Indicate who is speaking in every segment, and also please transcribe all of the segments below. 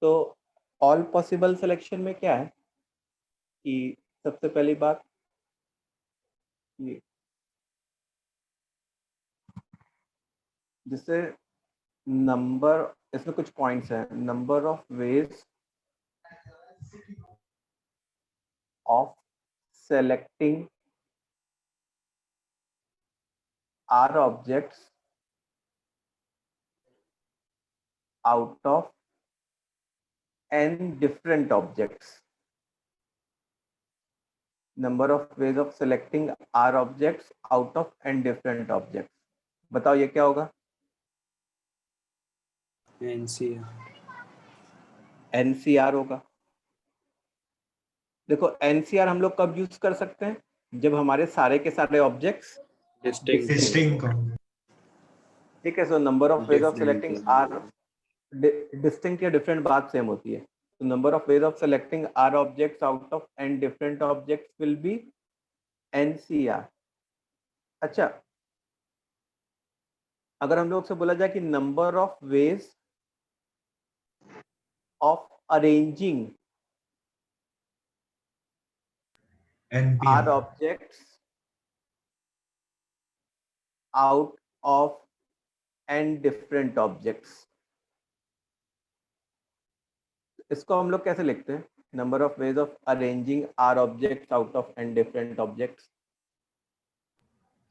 Speaker 1: तो all possible selection में क्या है कि सबसे पहली बात ये जिससे नंबर, इसमें कुछ पॉइंट्स हैं, number of ways of selecting r objects out of n different objects. Number of ways of selecting r objects out of n different objects. बताओ ये क्या होगा? NCR होगा। देखो NCR हम लोग कब यूज कर सकते हैं? जब हमारे सारे के सारे ऑब्जेक्ट्स
Speaker 2: डिस्टिंक्ट।
Speaker 1: ठीक है, so number of ways of selecting r distinct या डिफरेंट बात सेम होती है। तो number of ways of selecting r objects out of n different objects will be NCR। अच्छा, अगर हम लोग से बोला जाए कि number of ways of arranging r objects out of n different objects, इसको हम लोग कैसे लिखते हैं? Number of ways of arranging r objects out of n different objects.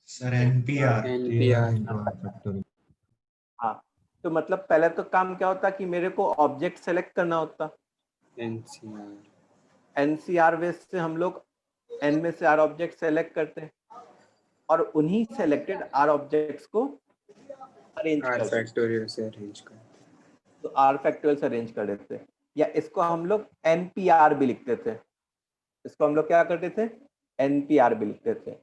Speaker 2: Sir NPR।
Speaker 1: हाँ, तो मतलब पहले तो काम क्या होता कि मेरे को ऑब्जेक्ट सेलेक्ट करना होता। NCR वेज से हम लोग n में से r ऑब्जेक्ट सेलेक्ट करते हैं और उन्हीं सेलेक्टेड r ऑब्जेक्ट्स को अरेंज करते हैं। तो r फैक्टोरियल से अरेंज कर देते हैं, या इसको हम लोग NPR भी लिखते थे। इसको हम लोग क्या करते थे? NPR भी लिखते थे।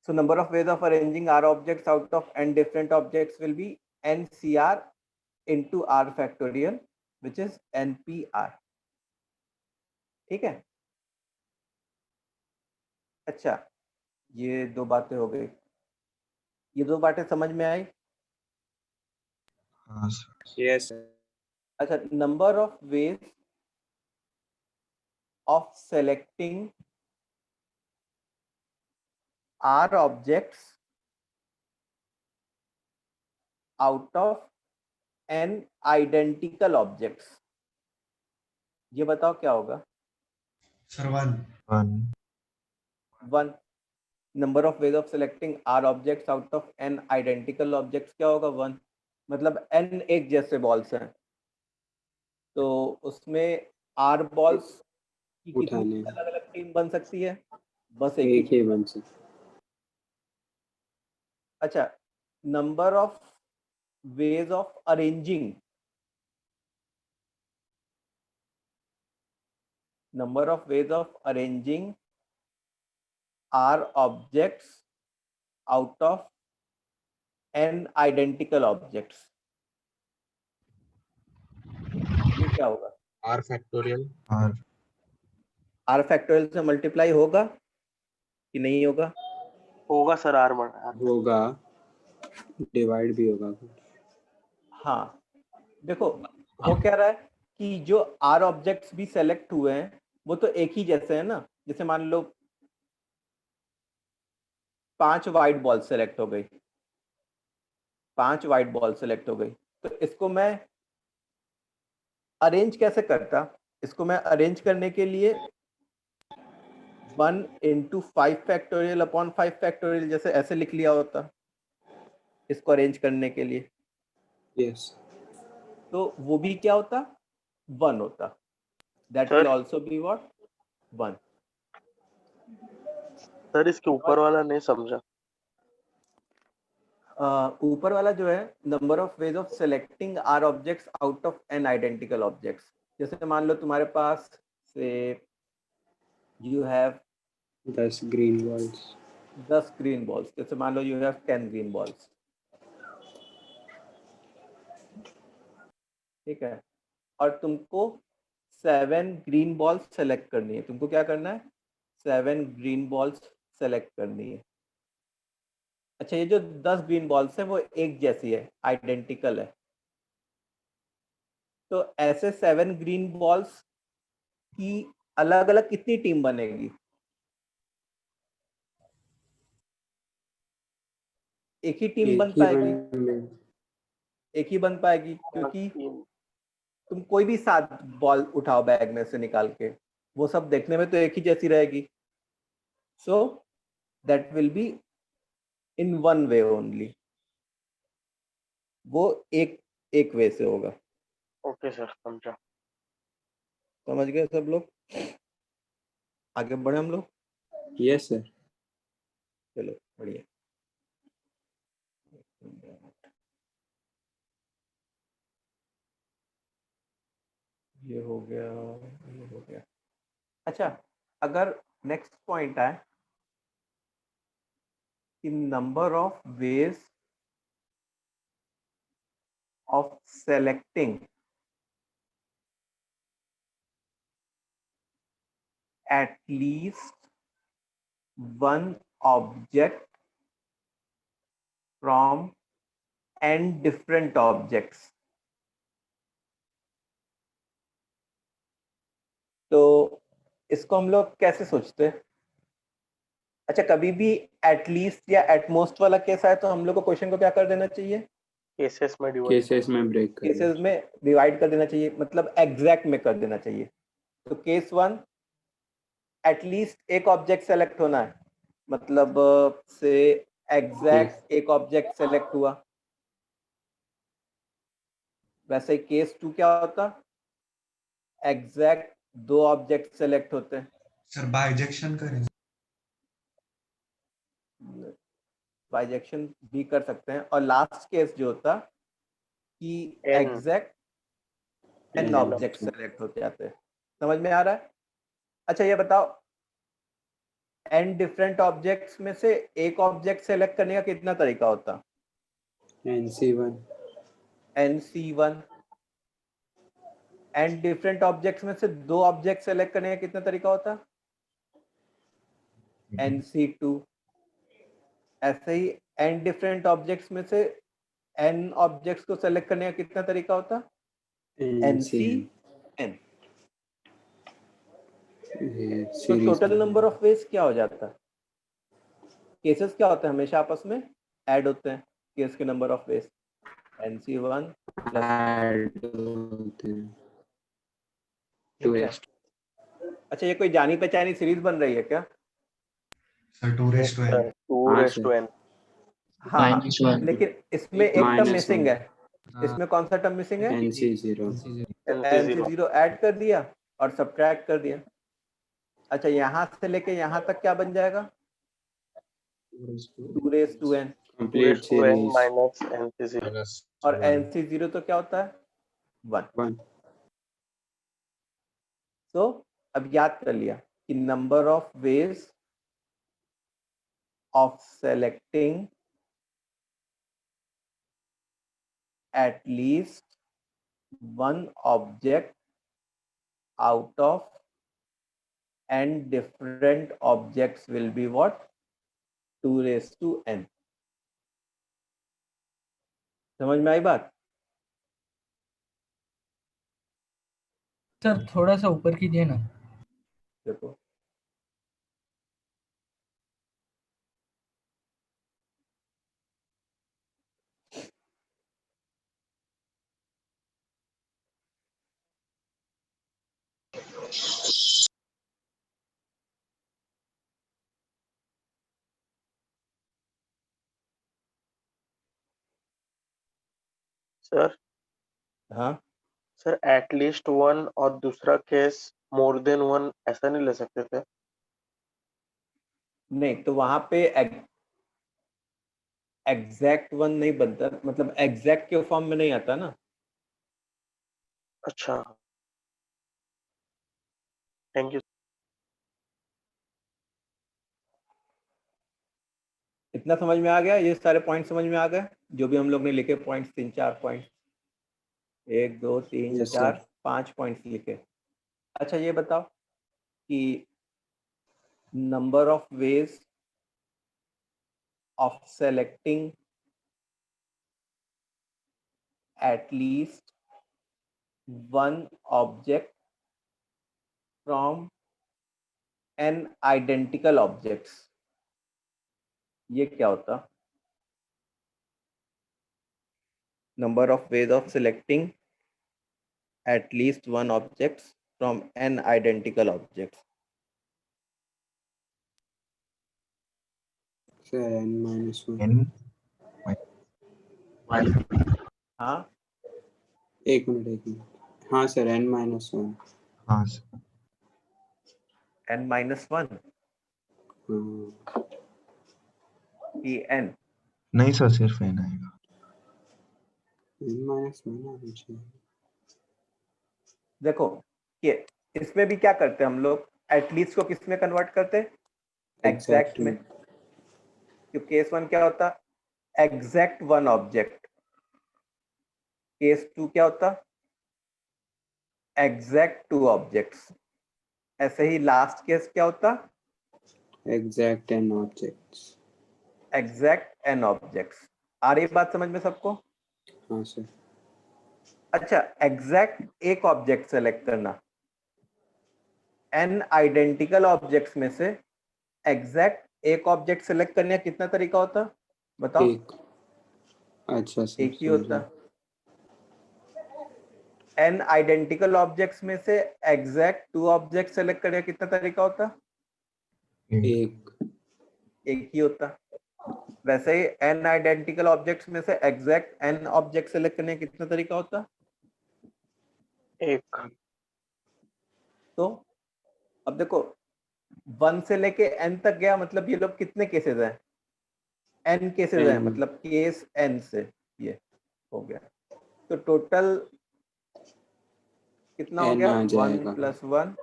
Speaker 1: So number of ways of arranging R objects out of n different objects will be NCR into R factorial, which is NPR। ठीक है? अच्छा, ये दो बातें हो गई। ये दो बातें समझ में आई?
Speaker 2: हाँ सर।
Speaker 3: Yes.
Speaker 1: अच्छा, number of ways of selecting R objects out of n identical objects, ये बताओ क्या होगा?
Speaker 2: Sir 1।
Speaker 1: One. Number of ways of selecting r objects out of n identical objects क्या होगा? वन। मतलब n एक जैसे बॉल्स हैं, तो उसमें r बॉल्स की कितनी अलग अलग टीम बन सकती है? बस एक ही बन सकती। अच्छा, number of ways of arranging, number of ways of arranging r objects out of n identical objects, ये क्या होगा?
Speaker 3: R factorial.
Speaker 1: r फैक्टोरियल से मल्टीप्लाई होगा कि नहीं होगा?
Speaker 4: होगा सर, R
Speaker 3: होगा, डिवाइड भी होगा।
Speaker 1: हाँ, देखो हो क्या रहा है कि जो r ऑब्जेक्ट्स भी सेलेक्ट हुए हैं वो तो एक ही जैसे हैं ना। जैसे मान लो 5 वाइट बॉल सेलेक्ट हो गई, 5 वाइट बॉल सेलेक्ट हो गई, तो इसको मैं अरेंज कैसे करता? इसको मैं अरेंज करने के लिए 1 into 5 फैक्टोरियल अपॉन 5 फैक्टोरियल जैसे ऐसे लिख लिया होता इसको अरेंज करने के लिए।
Speaker 3: Yes.
Speaker 1: तो वो भी क्या होता? 1 होता। That will also be what? 1।
Speaker 4: Sir इसके ऊपर वाला नहीं समझा।
Speaker 1: ऊपर वाला जो है number of ways of selecting r objects out of n identical objects. जैसे मान लो तुम्हारे पास से you have
Speaker 3: 10 green balls.
Speaker 1: 10 green balls, जैसे मान लो यू हैव 10 ग्रीन बॉल्स, ठीक है, और तुमको 7 ग्रीन बॉल्स सेलेक्ट करनी है। तुमको क्या करना है? 7 ग्रीन बॉल्स सेलेक्ट करनी है। अच्छा, ये जो 10 ग्रीन बॉल्स है वो एक जैसी है, आइडेंटिकल है। तो ऐसे 7 ग्रीन बॉल्स की अलग अलग कितनी टीम बनेगी? एक ही टीम बन पाएगी, एक ही बन पाएगी, क्योंकि तुम कोई भी 7 बॉल उठाओ बैग में से निकाल के, वो सब देखने में तो एक ही जैसी रहेगी. So that will be in one way only. वो एक वे से होगा.
Speaker 4: ओके सर, समझा.
Speaker 1: समझ गए सब लोग? आगे बढ़े हम लोग.
Speaker 3: Yes sir.
Speaker 1: चलो बढ़िया. ये हो गया, ये हो गया. अच्छा, अगर नेक्स्ट पॉइंट आए कि number of ways of selecting at least one object from n different objects. तो इसको हम लोग कैसे सोचते हैं? अच्छा, कभी भी एटलीस्ट या एटमोस्ट वाला केस आए तो हम लोग को क्वेश्चन को क्या कर देना चाहिए?
Speaker 4: केसेस में
Speaker 3: ब्रेक कर
Speaker 1: केसेस में डिवाइड कर देना चाहिए, मतलब एग्जैक्ट में कर देना चाहिए. तो केस 1 एटलीस्ट एक ऑब्जेक्ट सेलेक्ट होना है, मतलब से एग्जैक्ट एक ऑब्जेक्ट सेलेक्ट हुआ. वैसे केस 2 क्या होता? एग्जैक्ट 2 ऑब्जेक्ट सेलेक्ट होते हैं.
Speaker 2: सर बाइजेक्शन करें.
Speaker 1: बाइजेक्शन भी कर सकते हैं. और लास्ट केस जो होता कि एग्जैक्ट n ऑब्जेक्ट सेलेक्ट होते जाते हैं. समझ में आ रहा है? अच्छा ये बताओ, n डिफरेंट ऑब्जेक्ट्स में से एक ऑब्जेक्ट सेलेक्ट करने का कितना तरीका होता?
Speaker 3: NC1.
Speaker 1: NC1. n different objects में से 2 ऑब्जेक्ट सेलेक्ट करने का कितना तरीका होता? NC2. ऐसे ही n डिफरेंट ऑब्जेक्ट्स में से n ऑब्जेक्ट्स को सेलेक्ट करने का कितना तरीका होता? NCn. तो टोटल नंबर ऑफ वेज क्या हो जाता है? केसेस क्या होते हैं? हमेशा आपस में ऐड होते हैं. केस के number of veg NC1
Speaker 3: add होते हैं.
Speaker 1: अच्छा, ये कोई जानी पहचानी सीरीज बन रही है क्या?
Speaker 2: Sir 2:n.
Speaker 4: 2:n.
Speaker 1: हाँ, लेकिन इसमें एक टर्म मिसिंग है. इसमें कौन सा टर्म मिसिंग है?
Speaker 3: NC0.
Speaker 1: NC0 ऐड कर दिया और सब्ट्रैक्ट कर दिया. अच्छा, यहाँ से लेके यहाँ तक क्या बन जाएगा? 2n.
Speaker 3: Complete
Speaker 4: 2n
Speaker 3: series.
Speaker 4: Minus NC0.
Speaker 1: और NC0 तो क्या होता है? 1. तो अब याद कर लिया कि number of ways of selecting at least one object out of n different objects will be what? 2n. समझ में आई बात?
Speaker 5: सर थोड़ा सा ऊपर कीजिए ना.
Speaker 1: देखो,
Speaker 4: सर
Speaker 1: हाँ,
Speaker 4: सर एटलीस्ट वन और दूसरा केस मोर देन वन, ऐसा नहीं ले सकते थे?
Speaker 1: नहीं तो वहां पे एग्जैक्ट वन नहीं बनता, मतलब एग्जैक्ट के फॉर्म में नहीं आता ना.
Speaker 4: अच्छा, थैंक यू.
Speaker 1: इतना समझ में आ गया? ये सारे पॉइंट समझ में आ गए जो भी हम लोग ने लिखे points? 3-4 point, 1 2 3
Speaker 3: Yes,
Speaker 1: 4
Speaker 3: sir.
Speaker 1: 5 points लिखे. अच्छा ये बताओ कि number of veg of selecting at least one object from n identical objects, ये क्या होता? Number of ways of selecting at least one objects from n identical objects.
Speaker 3: Sir, n minus 1.
Speaker 2: n
Speaker 1: हाँ,
Speaker 3: एक मिनट हाँ sir, n minus 1.
Speaker 2: हाँ sir.
Speaker 1: n minus 1
Speaker 3: हाँ,
Speaker 1: कि n?
Speaker 2: नहीं सर, सिर्फ n आएगा.
Speaker 3: n minus 1 आना चाहिए.
Speaker 1: देखो कि इसमें भी क्या करते हैं हम लोग, एटलीस्ट को किस में कन्वर्ट करते हैं? एग्जैक्ट में. तो केस 1 क्या होता? Exact one object. केस 2 क्या होता? Exact two objects. ऐसे ही लास्ट केस क्या होता?
Speaker 3: Exact n objects.
Speaker 1: Exact N objects. आ रही बात समझ में सबको?
Speaker 3: हाँ सर.
Speaker 1: अच्छा, एग्जैक्ट एक ऑब्जेक्ट सेलेक्ट करना. एन आइडेंटिकल ऑब्जेक्ट्स में से एग्जैक्ट एक ऑब्जेक्ट सेलेक्ट करने का कितना तरीका होता? बताओ.
Speaker 3: एक. अच्छा सर,
Speaker 1: एक ही होता. एन आइडेंटिकल ऑब्जेक्ट्स में से एग्जैक्ट टू ऑब्जेक्ट सेलेक्ट करने का कितना तरीका होता?
Speaker 3: एक.
Speaker 1: एक ही होता. वैसे ही एन आइडेंटिकल ऑब्जेक्ट्स में से एग्जैक्ट एन ऑब्जेक्ट सेलेक्ट करने का कितना तरीका होता?
Speaker 4: एक.
Speaker 1: तो अब देखो, 1 से लेके n तक गया, मतलब ये लोग कितने केसेस हैं? n केसेस हैं,
Speaker 3: N.
Speaker 1: मतलब केस n से ये हो गया. तो टोटल कितना हो
Speaker 3: N
Speaker 1: गया?
Speaker 3: आ
Speaker 1: 1
Speaker 3: जाएगा.
Speaker 1: + 1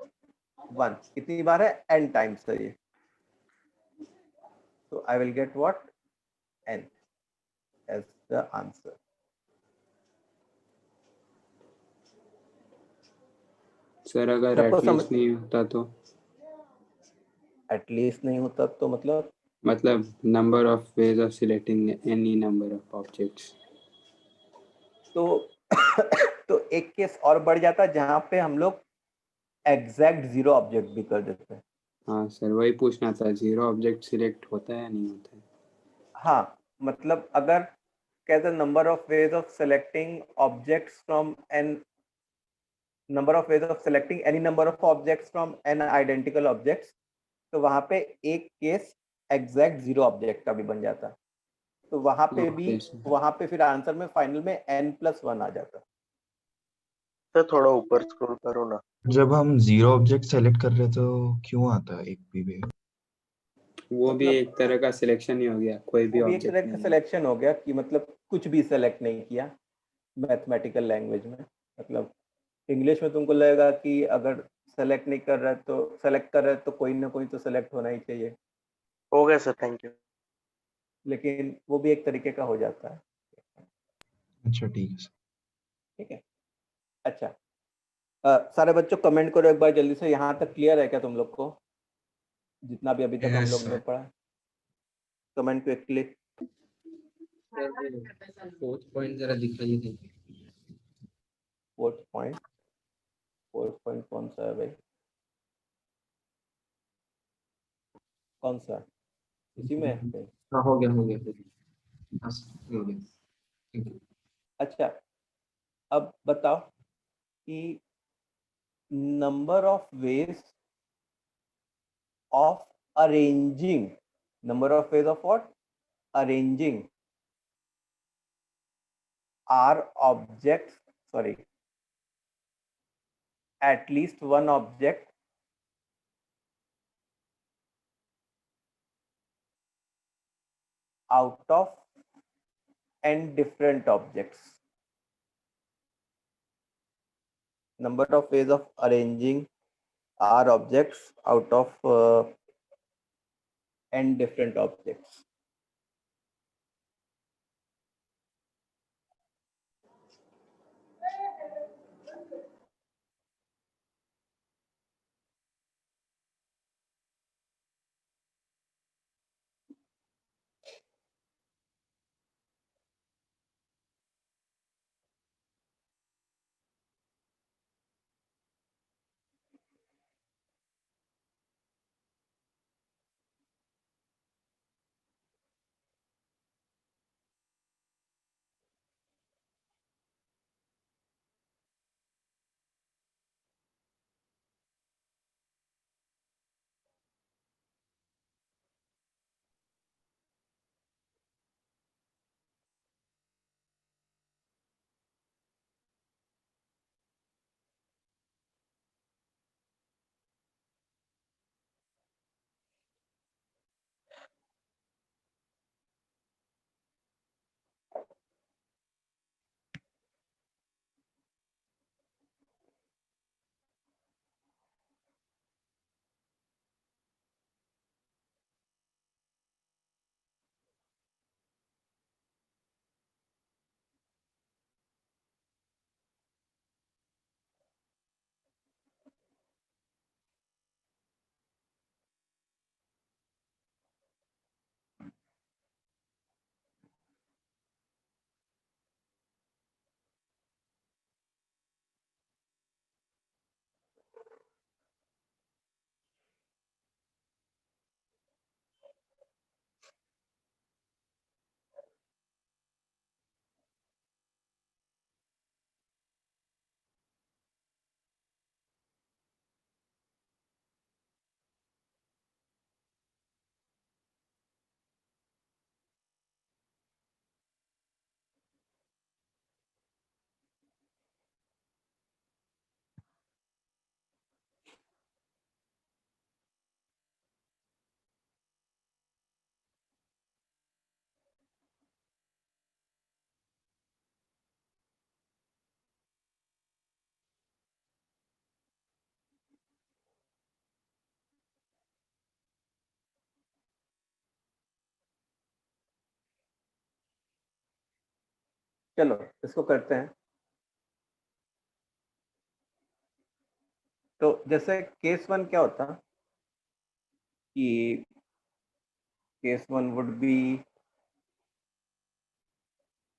Speaker 1: 1. कितनी बार है? n टाइम्स है ये. तो I will get what? n as the answer.
Speaker 3: Sir अगर
Speaker 1: सबको
Speaker 3: एटलीस्ट नहीं होता तो?
Speaker 1: एटलीस्ट नहीं होता तो
Speaker 3: मतलब number of ways of selecting any number of objects.
Speaker 1: तो तो एक केस और बढ़ जाता जहां पे हम लोग एग्जैक्ट 0 ऑब्जेक्ट भी कर देते हैं.
Speaker 3: हाँ सर, वही पूछना था, 0 ऑब्जेक्ट सिलेक्ट होता है या नहीं होता है?
Speaker 1: हाँ, मतलब अगर कहते number of ways of selecting objects from n, number of ways of selecting any number of objects from n identical objects, तो वहां पे एक केस एग्जैक्ट 0 ऑब्जेक्ट का भी बन जाता. तो वहां पे भी,
Speaker 3: ओके सर.
Speaker 1: वहां पे फिर आंसर में फाइनल में n+1 आ जाता.
Speaker 4: सर थोड़ा ऊपर स्क्रॉल करो ना.
Speaker 2: जब हम 0 ऑब्जेक्ट सेलेक्ट कर रहे तो क्यों आता है एक भी वे?
Speaker 3: वो भी
Speaker 1: मतलब
Speaker 3: एक तरह का सिलेक्शन ही हो गया, कोई भी
Speaker 1: वो भी एक
Speaker 3: ऑब्जेक्ट
Speaker 1: तरह का
Speaker 3: नहीं है.
Speaker 1: सिलेक्शन हो गया कि मतलब कुछ भी सेलेक्ट नहीं किया मैथमेटिकल लैंग्वेज में. मतलब इंग्लिश में तुमको लगेगा कि अगर सेलेक्ट नहीं कर रहा है तो सेलेक्ट कर रहा है तो कोई ना कोई तो सेलेक्ट होना ही चाहिए,
Speaker 4: हो गया सर, थैंक यू.
Speaker 1: लेकिन वो भी एक तरीके का हो जाता है.
Speaker 2: अच्छा ठीक है सर.
Speaker 1: ठीक है. अच्छा, सारे बच्चों कमेंट करो एक बार जल्दी से. यहाँ तक क्लियर है क्या तुम लोग को, जितना भी अभी तक हम
Speaker 2: Yes,
Speaker 1: लोग ने
Speaker 2: sir.
Speaker 1: पढ़ा? Comment quickly.
Speaker 3: फोर्थ पॉइंट जरा दिखाइए.
Speaker 1: फोर्थ पॉइंट, फोर्थ पॉइंट कौन सा है भाई? कौन सा? इसी में है कहीं?
Speaker 3: हाँ, हो गया हो गया. बस हो गया. Thank you.
Speaker 1: अच्छा, अब बताओ कि number of ways of arranging, number of ways of what? Arranging r objects, sorry, at least one object out of n different objects. Number of ways of arranging r objects out of n different objects. चलो इसको करते हैं। तो जैसे case 1 क्या होता कि case 1 would be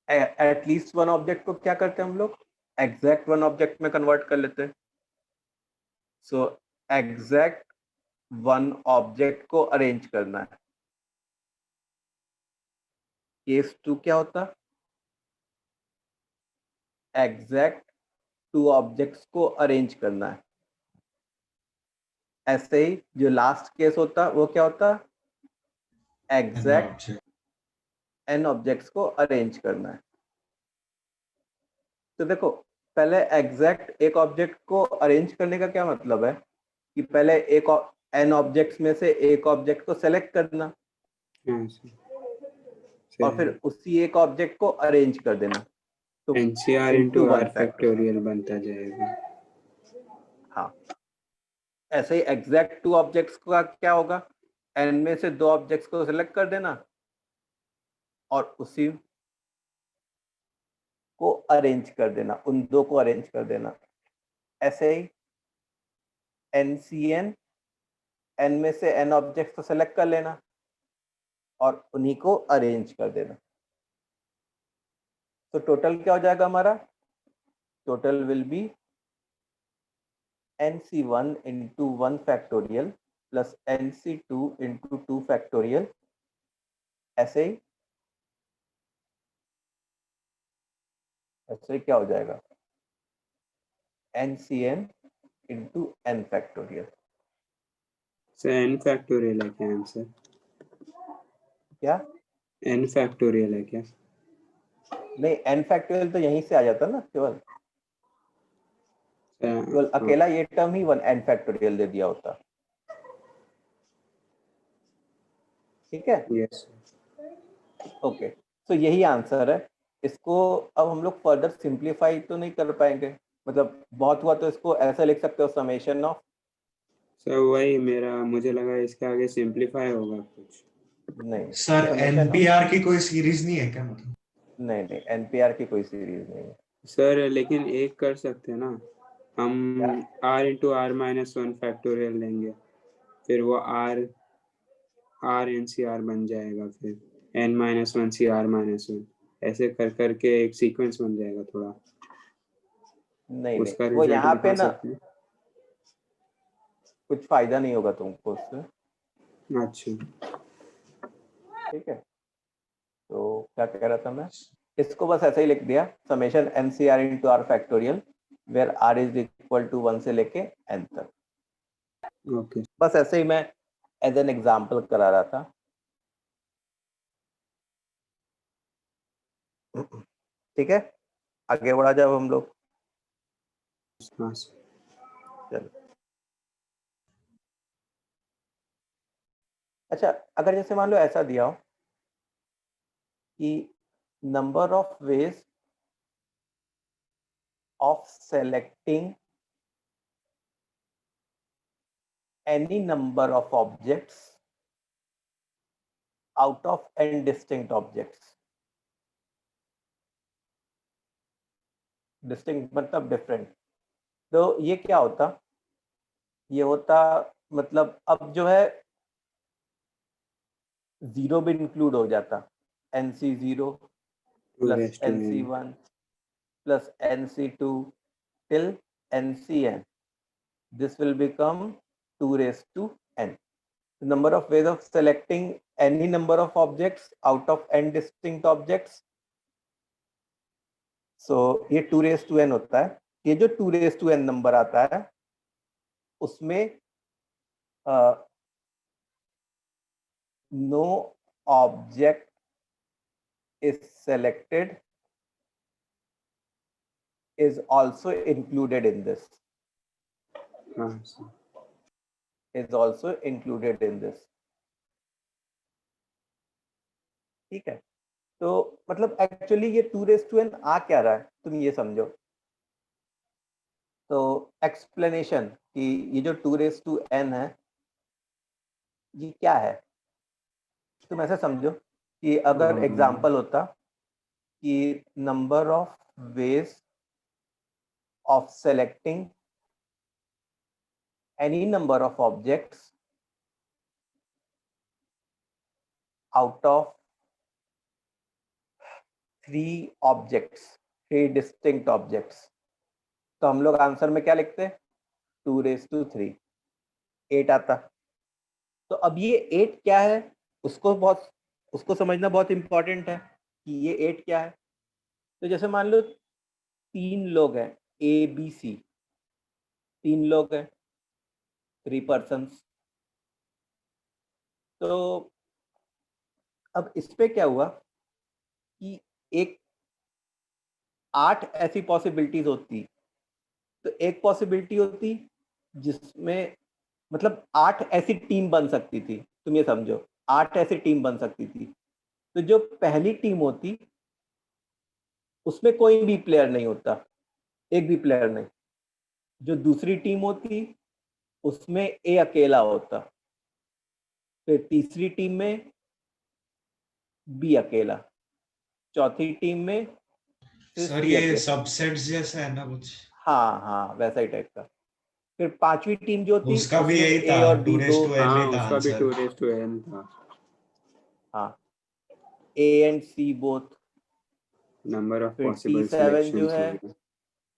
Speaker 1: at least one object को क्या करते हैं हम लोग, एग्जैक्ट वन ऑब्जेक्ट में कन्वर्ट कर लेते हैं। सो एग्जैक्ट वन ऑब्जेक्ट को अरेंज करना है। केस 2 क्या होता, एग्जैक्ट टू ऑब्जेक्ट्स को अरेंज करना है। ऐसे ही जो लास्ट केस होता वो क्या होता, एग्जैक्ट एन ऑब्जेक्ट्स को अरेंज करना है। तो देखो पहले एग्जैक्ट एक ऑब्जेक्ट को अरेंज करने का क्या मतलब है कि पहले एक एन ऑब्जेक्ट्स में से एक ऑब्जेक्ट को सेलेक्ट करना
Speaker 3: हाँ सर,
Speaker 1: और फिर उसी एक ऑब्जेक्ट को अरेंज कर देना। तो
Speaker 3: NCR
Speaker 1: into
Speaker 3: into
Speaker 1: one
Speaker 3: R factorial बनता जाएगा।
Speaker 1: हाँ, ऐसे ही एग्जैक्ट टू ऑब्जेक्ट्स का क्या होगा, एन में से दो ऑब्जेक्ट्स को सिलेक्ट कर देना और उसी को अरेंज कर देना, उन दो को अरेंज कर देना। ऐसे ही NCN, एन में से एन ऑब्जेक्ट्स को सिलेक्ट कर लेना और उन्हीं को अरेंज कर देना। तो टोटल क्या हो जाएगा हमारा, total will be NC1 into 1 factorial plus NC2 into 2 factorial। ऐसे ही क्या हो जाएगा, NCN into n factorial।
Speaker 3: Sir n factorial है क्या आंसर?
Speaker 1: क्या
Speaker 3: n फैक्टोरियल है क्या?
Speaker 1: नहीं, n फैक्टोरियल तो यहीं से आ जाता ना, केवल
Speaker 3: हाँ,
Speaker 1: अकेला ये टर्म ही 1 n फैक्टोरियल दे दिया होता। ठीक है,
Speaker 3: यस
Speaker 1: ओके। तो यही आंसर है। इसको अब हम लोग फर्दर सिंप्लीफाई तो नहीं कर पाएंगे, मतलब बहुत हुआ तो इसको ऐसा लिख सकते हो, समेशन ऑफ।
Speaker 3: सर वही मुझे लगा इसके आगे सिंपलीफाई होगा कुछ।
Speaker 1: नहीं
Speaker 2: सर
Speaker 1: summation of-
Speaker 2: एनपीआर की कोई सीरीज नहीं है क्या, मतलब?
Speaker 1: नहीं NPR की कोई सीरीज नहीं है।
Speaker 3: सर लेकिन एक कर सकते हैं ना, हम r into r minus 1 factorial लेंगे, फिर वो r NCR बन जाएगा, फिर n minus 1 CR minus 1, ऐसे कर करके एक सीक्वेंस बन जाएगा थोड़ा।
Speaker 1: नहीं
Speaker 3: उसका
Speaker 1: वो
Speaker 3: रिजल्ट
Speaker 1: यहाँ पे
Speaker 3: दिखा
Speaker 1: ना
Speaker 3: सकते हैं।
Speaker 1: कुछ फायदा नहीं होगा तुमको उससे।
Speaker 3: अच्छा
Speaker 1: ठीक है, तो क्या कह रहा था मैं, इसको बस ऐसे ही लिख दिया, summation NCR into R factorial where R is equal to 1 से लेके n तक।
Speaker 3: ओके
Speaker 1: बस ऐसे ही मैं एज एन एग्जाम्पल करा रहा था। ठीक है, आगे बढ़ा जाओ हम लोग।
Speaker 3: हाँ सर।
Speaker 1: चलो अच्छा, अगर जैसे मान लो ऐसा दिया हो कि number of ways of selecting any number of objects out of n distinct objects। Distinct मतलब डिफरेंट। तो ये क्या होता, ये होता मतलब अब जो है जीरो भी इंक्लूड हो जाता, NC0 plus NC1 plus NC2 till NCN। This will become 2 raised to n। The number of ways of selecting any number of objects out of n distinct objects। So ये 2 raised to n होता है। ये जो 2 raised to n number आता है उसमें no object is selected is also included in this,
Speaker 3: हाँ sir.
Speaker 1: is also included in this। ठीक है, तो मतलब एक्चुअली ये 2 raised to n आ क्या रहा है, तुम ये समझो। तो एक्सप्लेनेशन कि ये जो 2 raised to n है ये क्या है, तुम ऐसे समझो कि अगर एग्जाम्पल होता कि number of ways of selecting any number of objects out of three distinct objects. तो हम लोग आंसर में क्या लिखते हैं? 2⁵, 8 आता. तो अब ये 8 क्या है, उसको समझना बहुत इंपॉर्टेंट है कि ये 8 क्या है. तो जैसे मान लो 3 लोग हैं, ABC, 3 लोग हैं, 3 persons. तो अब इस पे क्या हुआ कि एक 8 ऐसी पॉसिबिलिटीज होती. तो एक पॉसिबिलिटी होती जिसमें मतलब 8 ऐसी टीम बन सकती थी. तुम ये समझो, 8 ऐसी टीम बन सकती थी. तो जो पहली टीम होती उसमें कोई भी प्लेयर नहीं होता, एक भी प्लेयर नहीं. जो दूसरी टीम होती उसमें ए अकेला होता. फिर तीसरी टीम में बी अकेला. चौथी टीम में
Speaker 5: सर ये सबसेट्स जैसा है ना कुछ?
Speaker 1: हाँ वैसा ही टाइप का. फिर पांचवी टीम जो थी
Speaker 5: उसका भी
Speaker 1: उसमें
Speaker 5: यही
Speaker 1: ए
Speaker 5: था,
Speaker 1: और बी
Speaker 5: 2:n
Speaker 3: हाँ,
Speaker 5: ही था
Speaker 3: उसका भी
Speaker 5: आंसर.
Speaker 3: 2:n था.
Speaker 1: हाँ, A and C both.
Speaker 3: Number of
Speaker 1: फिर
Speaker 3: पॉसिबल
Speaker 1: T7 जो
Speaker 3: सिलेक्शंस
Speaker 1: है
Speaker 3: हो गया.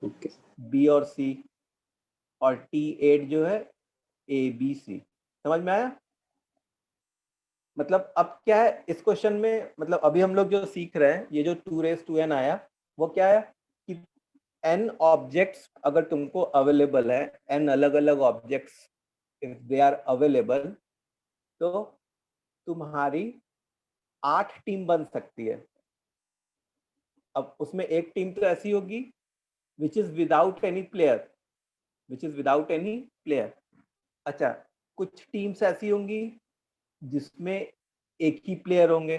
Speaker 3: ओके.
Speaker 1: बी और सी, और T8 जो है ए बी सी. समझ में आया? मतलब अब क्या है इस क्वेश्चन में, मतलब अभी हम लोग जो सीख रहे हैं, ये जो 2⁵n आया वो क्या है कि n ऑब्जेक्ट्स अगर तुमको अवेलेबल है, n अलग अलग objects if they are available, तो तुम्हारी 8 टीम बन सकती है. अब उसमें एक टीम तो ऐसी होगी which is without any player. अच्छा, कुछ टीम्स ऐसी होंगी जिसमें एक ही प्लेयर होंगे.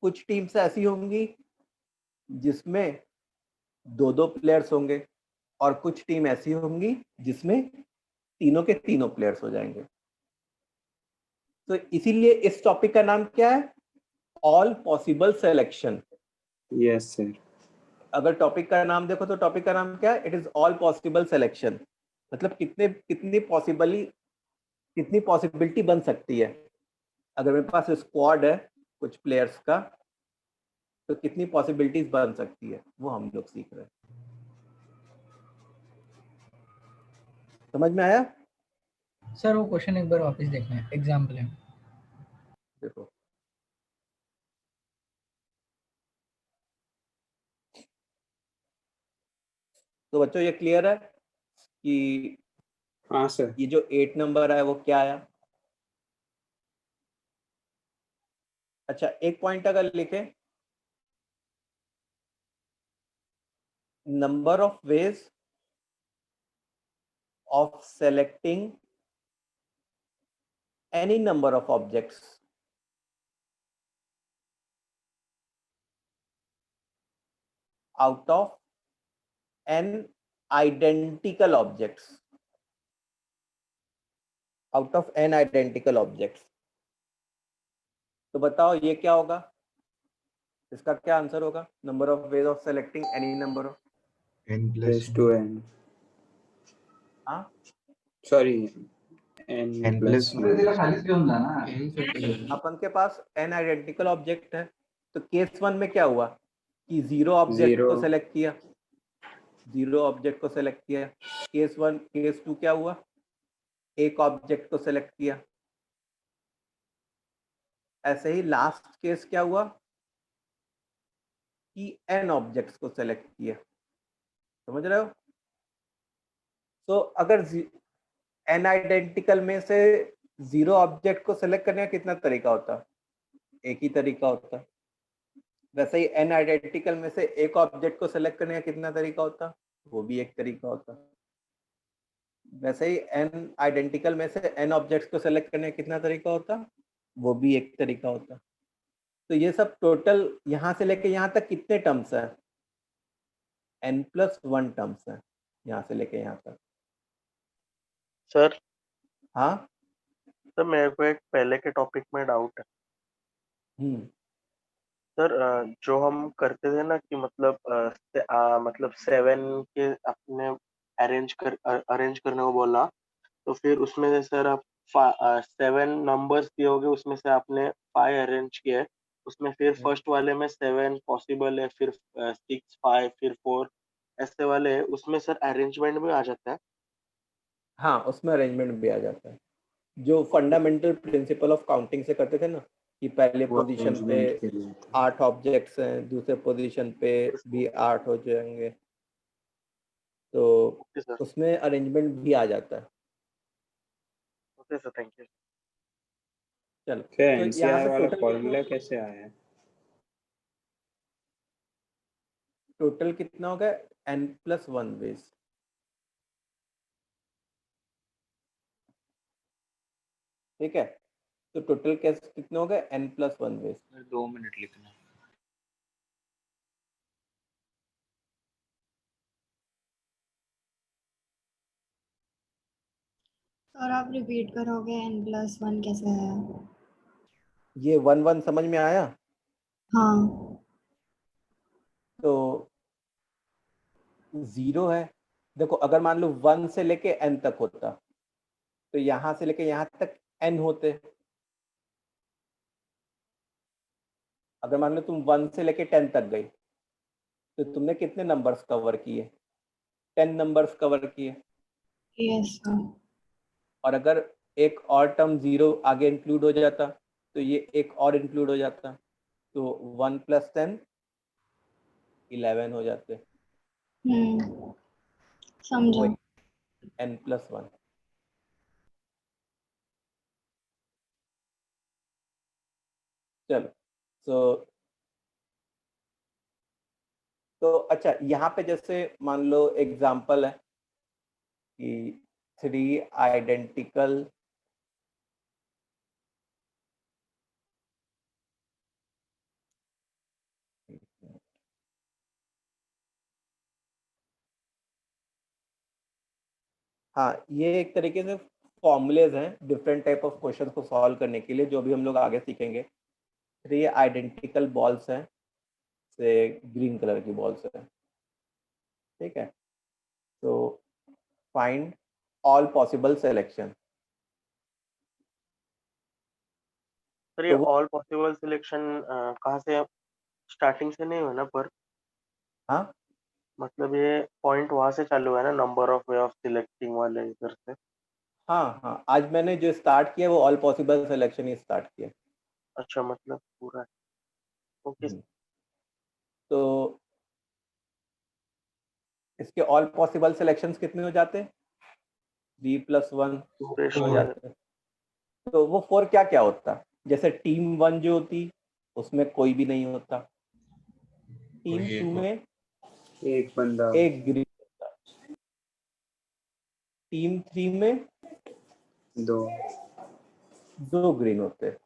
Speaker 1: कुछ टीम्स ऐसी होंगी जिसमें दो प्लेयर्स होंगे, और कुछ टीम ऐसी होंगी जिसमें तीनों के तीनों प्लेयर्स हो जाएंगे. तो इसीलिए इस टॉपिक का नाम क्या है? All possible selection.
Speaker 3: Yes sir.
Speaker 1: अगर टॉपिक का नाम देखो तो टॉपिक का नाम क्या है? It is all possible selection. मतलब कितनी पॉसिबिलिटी बन सकती है. अगर मेरे पास स्क्वाड है कुछ प्लेयर्स का, तो कितनी पॉसिबिलिटीज बन सकती है, वो हम लोग सीख रहे हैं. समझ में आया?
Speaker 6: सर वो क्वेश्चन एक बार वापस देखना है, एग्जाम्पल है.
Speaker 1: देखो, तो बच्चों ये क्लियर है कि
Speaker 3: हाँ सर.
Speaker 1: ये जो 8 नंबर है वो क्या आया? अच्छा, एक पॉइंट अगर लिखे, number of ways of selecting any number of objects out of n identical objects. Out of n identical objects. तो बताओ ये क्या होगा? इसका क्या आंसर होगा? Number of ways of selecting any number of
Speaker 3: n+2n.
Speaker 1: हाँ,
Speaker 3: सॉरी, n+1.
Speaker 1: अपन के पास n आइडेंटिकल ऑब्जेक्ट है. तो केस 1 में क्या हुआ कि 0 ऑब्जेक्ट
Speaker 3: Zero.
Speaker 1: को सेलेक्ट किया, 0 ऑब्जेक्ट को सेलेक्ट किया. केस 1, केस 2 क्या हुआ? एक ऑब्जेक्ट को सेलेक्ट किया. ऐसे ही लास्ट केस क्या हुआ कि n ऑब्जेक्ट्स को सेलेक्ट किया. समझ रहे हो? तो अगर n आइडेंटिकल में से 0 ऑब्जेक्ट को सेलेक्ट करने का कितना तरीका होता? एक ही तरीका होता. वैसे ही n आइडेंटिकल में से एक ऑब्जेक्ट को सेलेक्ट करने का कितना तरीका होता? वो भी एक तरीका होता. वैसे ही n आइडेंटिकल में से n ऑब्जेक्ट्स को सेलेक्ट करने का कितना तरीका होता? वो भी एक तरीका होता. तो ये सब टोटल यहाँ से लेके यहाँ तक कितने टर्म्स है? n+1 टर्म्स है यहाँ से लेके यहाँ तक.
Speaker 4: सर
Speaker 1: हाँ.
Speaker 4: सर मेरे को एक पहले के टॉपिक में डाउट है. सर जो हम करते थे ना कि मतलब मतलब 7 के अपने अरेंज करने को बोला, तो फिर उसमें से सर आप 7 नंबर्स दिए होगे, उसमें से आपने 5 अरेंज किया है, उसमें फिर फर्स्ट वाले में 7 पॉसिबल है, फिर 6 5 फिर 4 ऐसे वाले है, उसमें सर अरेंजमेंट में आ जाता है।
Speaker 1: हाँ, उसमें अरेंजमेंट भी आ जाता है, जो फंडामेंटल प्रिंसिपल ऑफ काउंटिंग से करते थे ना, कि पहले
Speaker 3: वो
Speaker 1: पोजीशन पे
Speaker 3: अरेंजमेंट के लिए था।
Speaker 1: 8 ऑब्जेक्ट्स हैं, दूसरे पोजीशन पे भी 8 हो जाएंगे, तो
Speaker 4: ओके सर,
Speaker 1: उसमें अरेंजमेंट भी आ जाता है।
Speaker 4: Okay sir, thank you.
Speaker 1: चलो,
Speaker 3: फिर
Speaker 1: तो यहाँ
Speaker 3: एनसीआर
Speaker 1: पे
Speaker 3: वाला
Speaker 1: टोटल
Speaker 3: फॉर्मूला कैसे आया है?
Speaker 1: कितना होगा, n+1 वेज। ठीक है, तो टोटल केस कितने हो गए, n+1 वेज।
Speaker 5: 2 मिनट लिखना।
Speaker 7: और आप रिपीट करोगे n+1 कैसे है?
Speaker 1: ये 1 1 समझ में आया?
Speaker 7: हाँ।
Speaker 1: तो 0 है, देखो अगर मान लो 1 से लेके n तक होता, तो यहाँ से लेके यहाँ तक n होते। अगर मान लो तुम 1 से लेके 10 तक गई, तो तुमने कितने नंबर्स कवर किए, 10 नंबर्स कवर किए।
Speaker 7: Yes sir.
Speaker 1: और अगर एक और टर्म 0 आगे इंक्लूड हो जाता, तो ये एक और इंक्लूड हो जाता, तो 1 + 10 11 हो जाते,
Speaker 7: समझा।
Speaker 1: वही n+1। चलो, तो अच्छा, यहाँ पे जैसे मान लो एग्जाम्पल है कि 3 आइडेंटिकल हाँ, ये एक तरीके से फॉर्मूलेज हैं डिफरेंट टाइप ऑफ क्वेश्चन को सॉल्व करने के लिए, जो भी हम लोग आगे सीखेंगे। 3 आइडेंटिकल बॉल्स हैं, से ग्रीन कलर की बॉल्स है, ठीक है, तो find all possible selection.
Speaker 4: Sir ये
Speaker 1: तो वो
Speaker 4: ऑल पॉसिबल सिलेक्शन कहाँ से, स्टार्टिंग से नहीं हुआ ना, पर
Speaker 1: हाँ
Speaker 4: मतलब ये पॉइंट वहां से चालू है ना, number of way of selecting वाले इधर से।
Speaker 1: हाँ हाँ, आज मैंने जो स्टार्ट किया वो ऑल पॉसिबल सिलेक्शन ही स्टार्ट किया।
Speaker 4: अच्छा, मतलब पूरा। ओके।
Speaker 1: तो इसके ऑल पॉसिबल सिलेक्शंस कितने हो जाते हैं, 3+1 हो
Speaker 4: रेशो है।
Speaker 1: जाते हैं। तो वो 4 क्या क्या होता, जैसे टीम 1 जो होती उसमें कोई भी नहीं होता, टीम
Speaker 5: कोई
Speaker 1: 2
Speaker 5: एक
Speaker 1: में
Speaker 3: एक बंदा।
Speaker 1: एक ग्रीन होता, टीम 3 में
Speaker 3: 2
Speaker 1: 2 ग्रीन होते,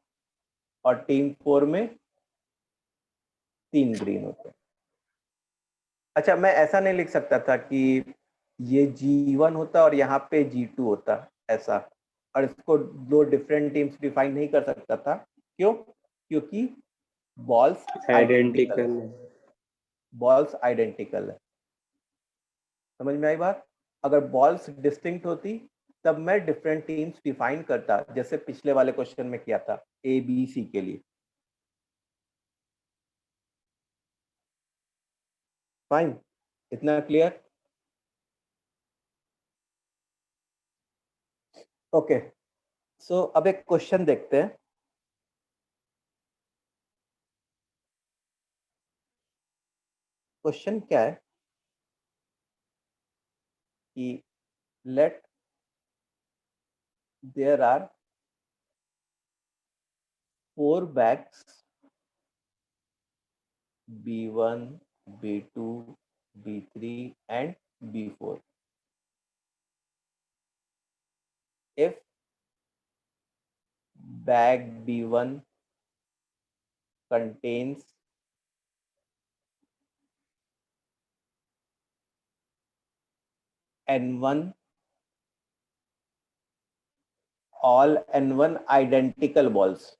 Speaker 1: और टीम 4 में 3 ग्रीन होते। अच्छा, मैं ऐसा नहीं लिख सकता था कि ये G1 होता और यहाँ पे G2 होता, ऐसा, और इसको 2 डिफरेंट टीम्स डिफाइन नहीं कर सकता था। क्यों? क्योंकि बॉल्स आइडेंटिकल है,
Speaker 3: आइडेंटिकल।
Speaker 1: बॉल्स आइडेंटिकल है। समझ में आई बात? अगर बॉल्स डिस्टिंक्ट होती तब मैं डिफरेंट टीम्स डिफाइन करता, जैसे पिछले वाले क्वेश्चन में किया था ABC के लिए। फाइन, इतना क्लियर? ओके, सो अब एक क्वेश्चन देखते हैं। क्वेश्चन क्या है कि let there are 4 bags B1, B2, B3 and B4. If bag B1 contains N1, all N1 identical balls,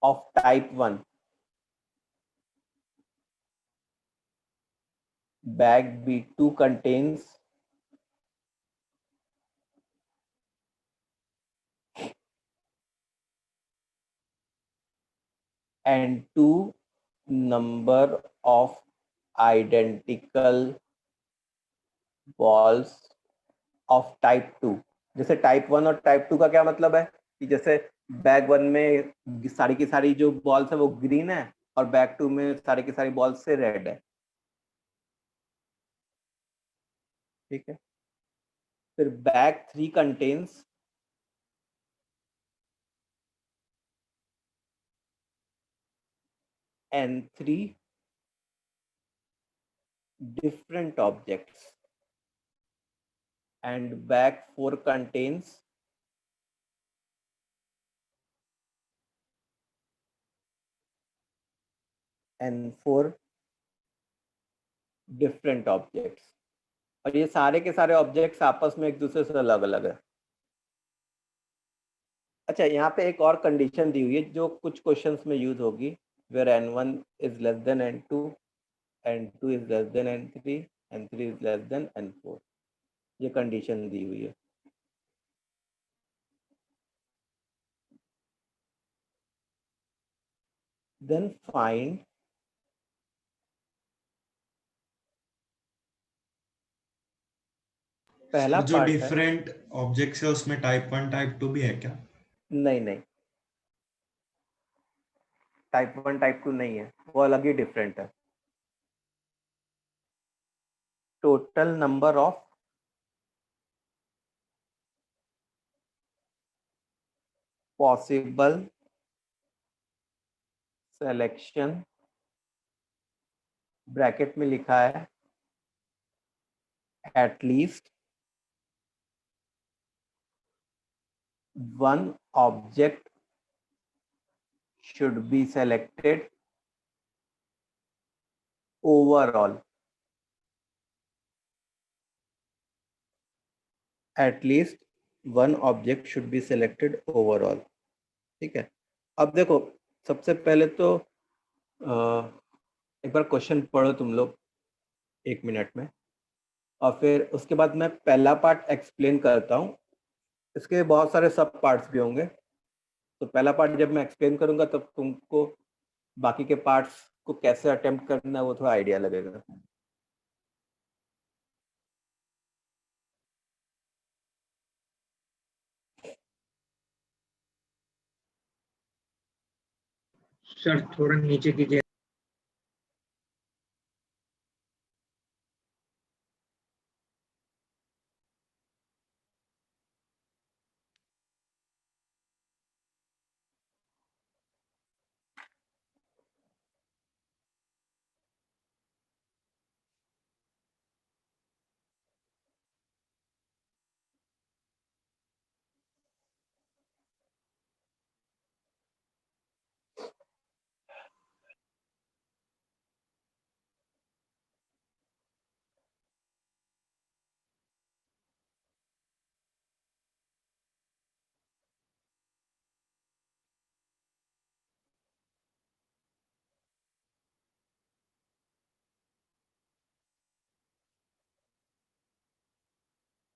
Speaker 1: of type 1, bag B2 contains N2 number of identical balls of type 2। जैसे type 1 और type 2 का क्या मतलब है कि जैसे bag 1 में सारी की सारी जो बॉल्स है वो ग्रीन है और बैग 2 में सारी की सारी बॉल्स से रेड है, ठीक है। फिर bag 3 contains N3 different objects and bag 4 contains N4 different objects। और ये सारे के सारे ऑब्जेक्ट्स आपस में एक दूसरे से अलग अलग है। अच्छा, यहाँ पे एक और कंडीशन दी हुई है जो कुछ क्वेश्चंस में यूज होगी, where N1 is less than N2, N2 is less than N3, N3 is less than N4। ये कंडीशन दी हुई है। देन फाइंड पहला
Speaker 5: जो
Speaker 1: पार्ट है,
Speaker 5: डिफरेंट ऑब्जेक्ट्स है उसमें टाइप 1 टाइप 2 भी है क्या?
Speaker 1: नहीं, टाइप 1 टाइप 2 नहीं है, वो अलग ही डिफरेंट है। Total number of possible selection, bracket में लिखा है at least one object should be selected overall, at least one object should be selected overall, ठीक है। अब देखो, सबसे पहले तो एक बार क्वेश्चन पढ़ो तुम लोग 1 मिनट में, और फिर उसके बाद मैं पहला पार्ट एक्सप्लेन करता हूँ। इसके बहुत सारे सब पार्ट्स भी होंगे, तो पहला पार्ट जब मैं एक्सप्लेन करूँगा तब तुमको बाकी के पार्ट्स को कैसे अटेम्प्ट करना है वो थोड़ा आइडिया लगेगा।
Speaker 6: सर थोड़ा नीचे कीजिए।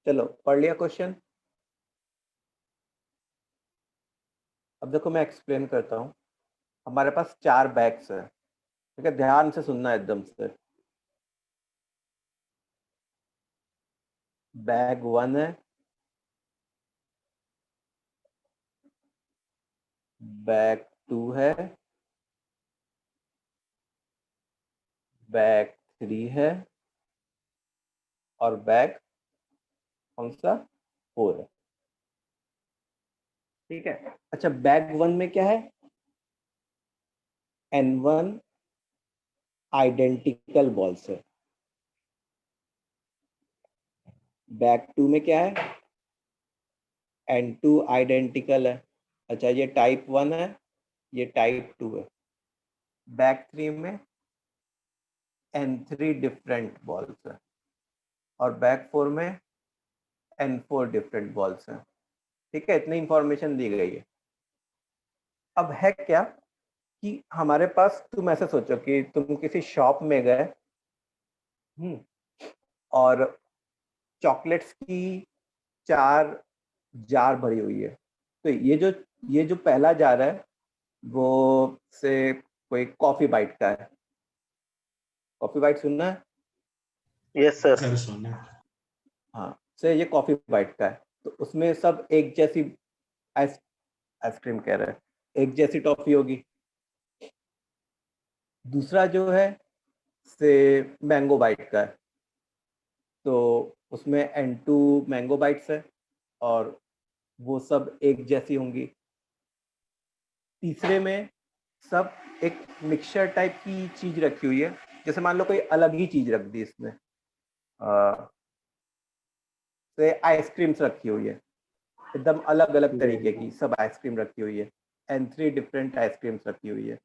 Speaker 1: चलो पढ़ लिया क्वेश्चन। अब देखो मैं एक्सप्लेन करता हूँ। हमारे पास 4 बैग्स है, ठीक है, ध्यान से सुनना एकदम से। बैग 1 है, बैग 2 है, बैग 3 है और बैग कौन सा 4 है, ठीक है। अच्छा, बैग 1 में क्या है, N1 आइडेंटिकल बॉल्स है। बैग 2 में क्या है, N2 आइडेंटिकल है। अच्छा, ये टाइप 1 है, ये टाइप 2 है। बैग 3 में N3 डिफरेंट बॉल्स है और बैग 4 में N4 डिफरेंट बॉल्स हैं, ठीक है। इतनी इंफॉर्मेशन दी गई है। अब है क्या कि हमारे पास, तुम ऐसे सोचो कि तुम किसी शॉप में गए और चॉकलेट्स की 4 जार भरी हुई है। तो ये जो पहला जार है वो से कोई कॉफी बाइट का है। कॉफी बाइट सुनना है?
Speaker 4: Yes sir.
Speaker 5: सर सुना।
Speaker 1: हाँ, से ये कॉफी बाइट का है। तो उसमें सब एक जैसी आइसक्रीम कह रहे हैं, एक जैसी टॉफी होगी। दूसरा जो है से मैंगो बाइट का है, तो उसमें N2 मैंगो बाइट्स है और वो सब एक जैसी होंगी। तीसरे में सब एक मिक्सचर टाइप की चीज रखी हुई है, जैसे मान लो कोई अलग ही चीज रख दी इसमें, से आइसक्रीम्स रखी हुई है, एकदम अलग अलग तरीके की सब आइसक्रीम रखी हुई है। N3 डिफरेंट आइसक्रीम्स रखी हुई है।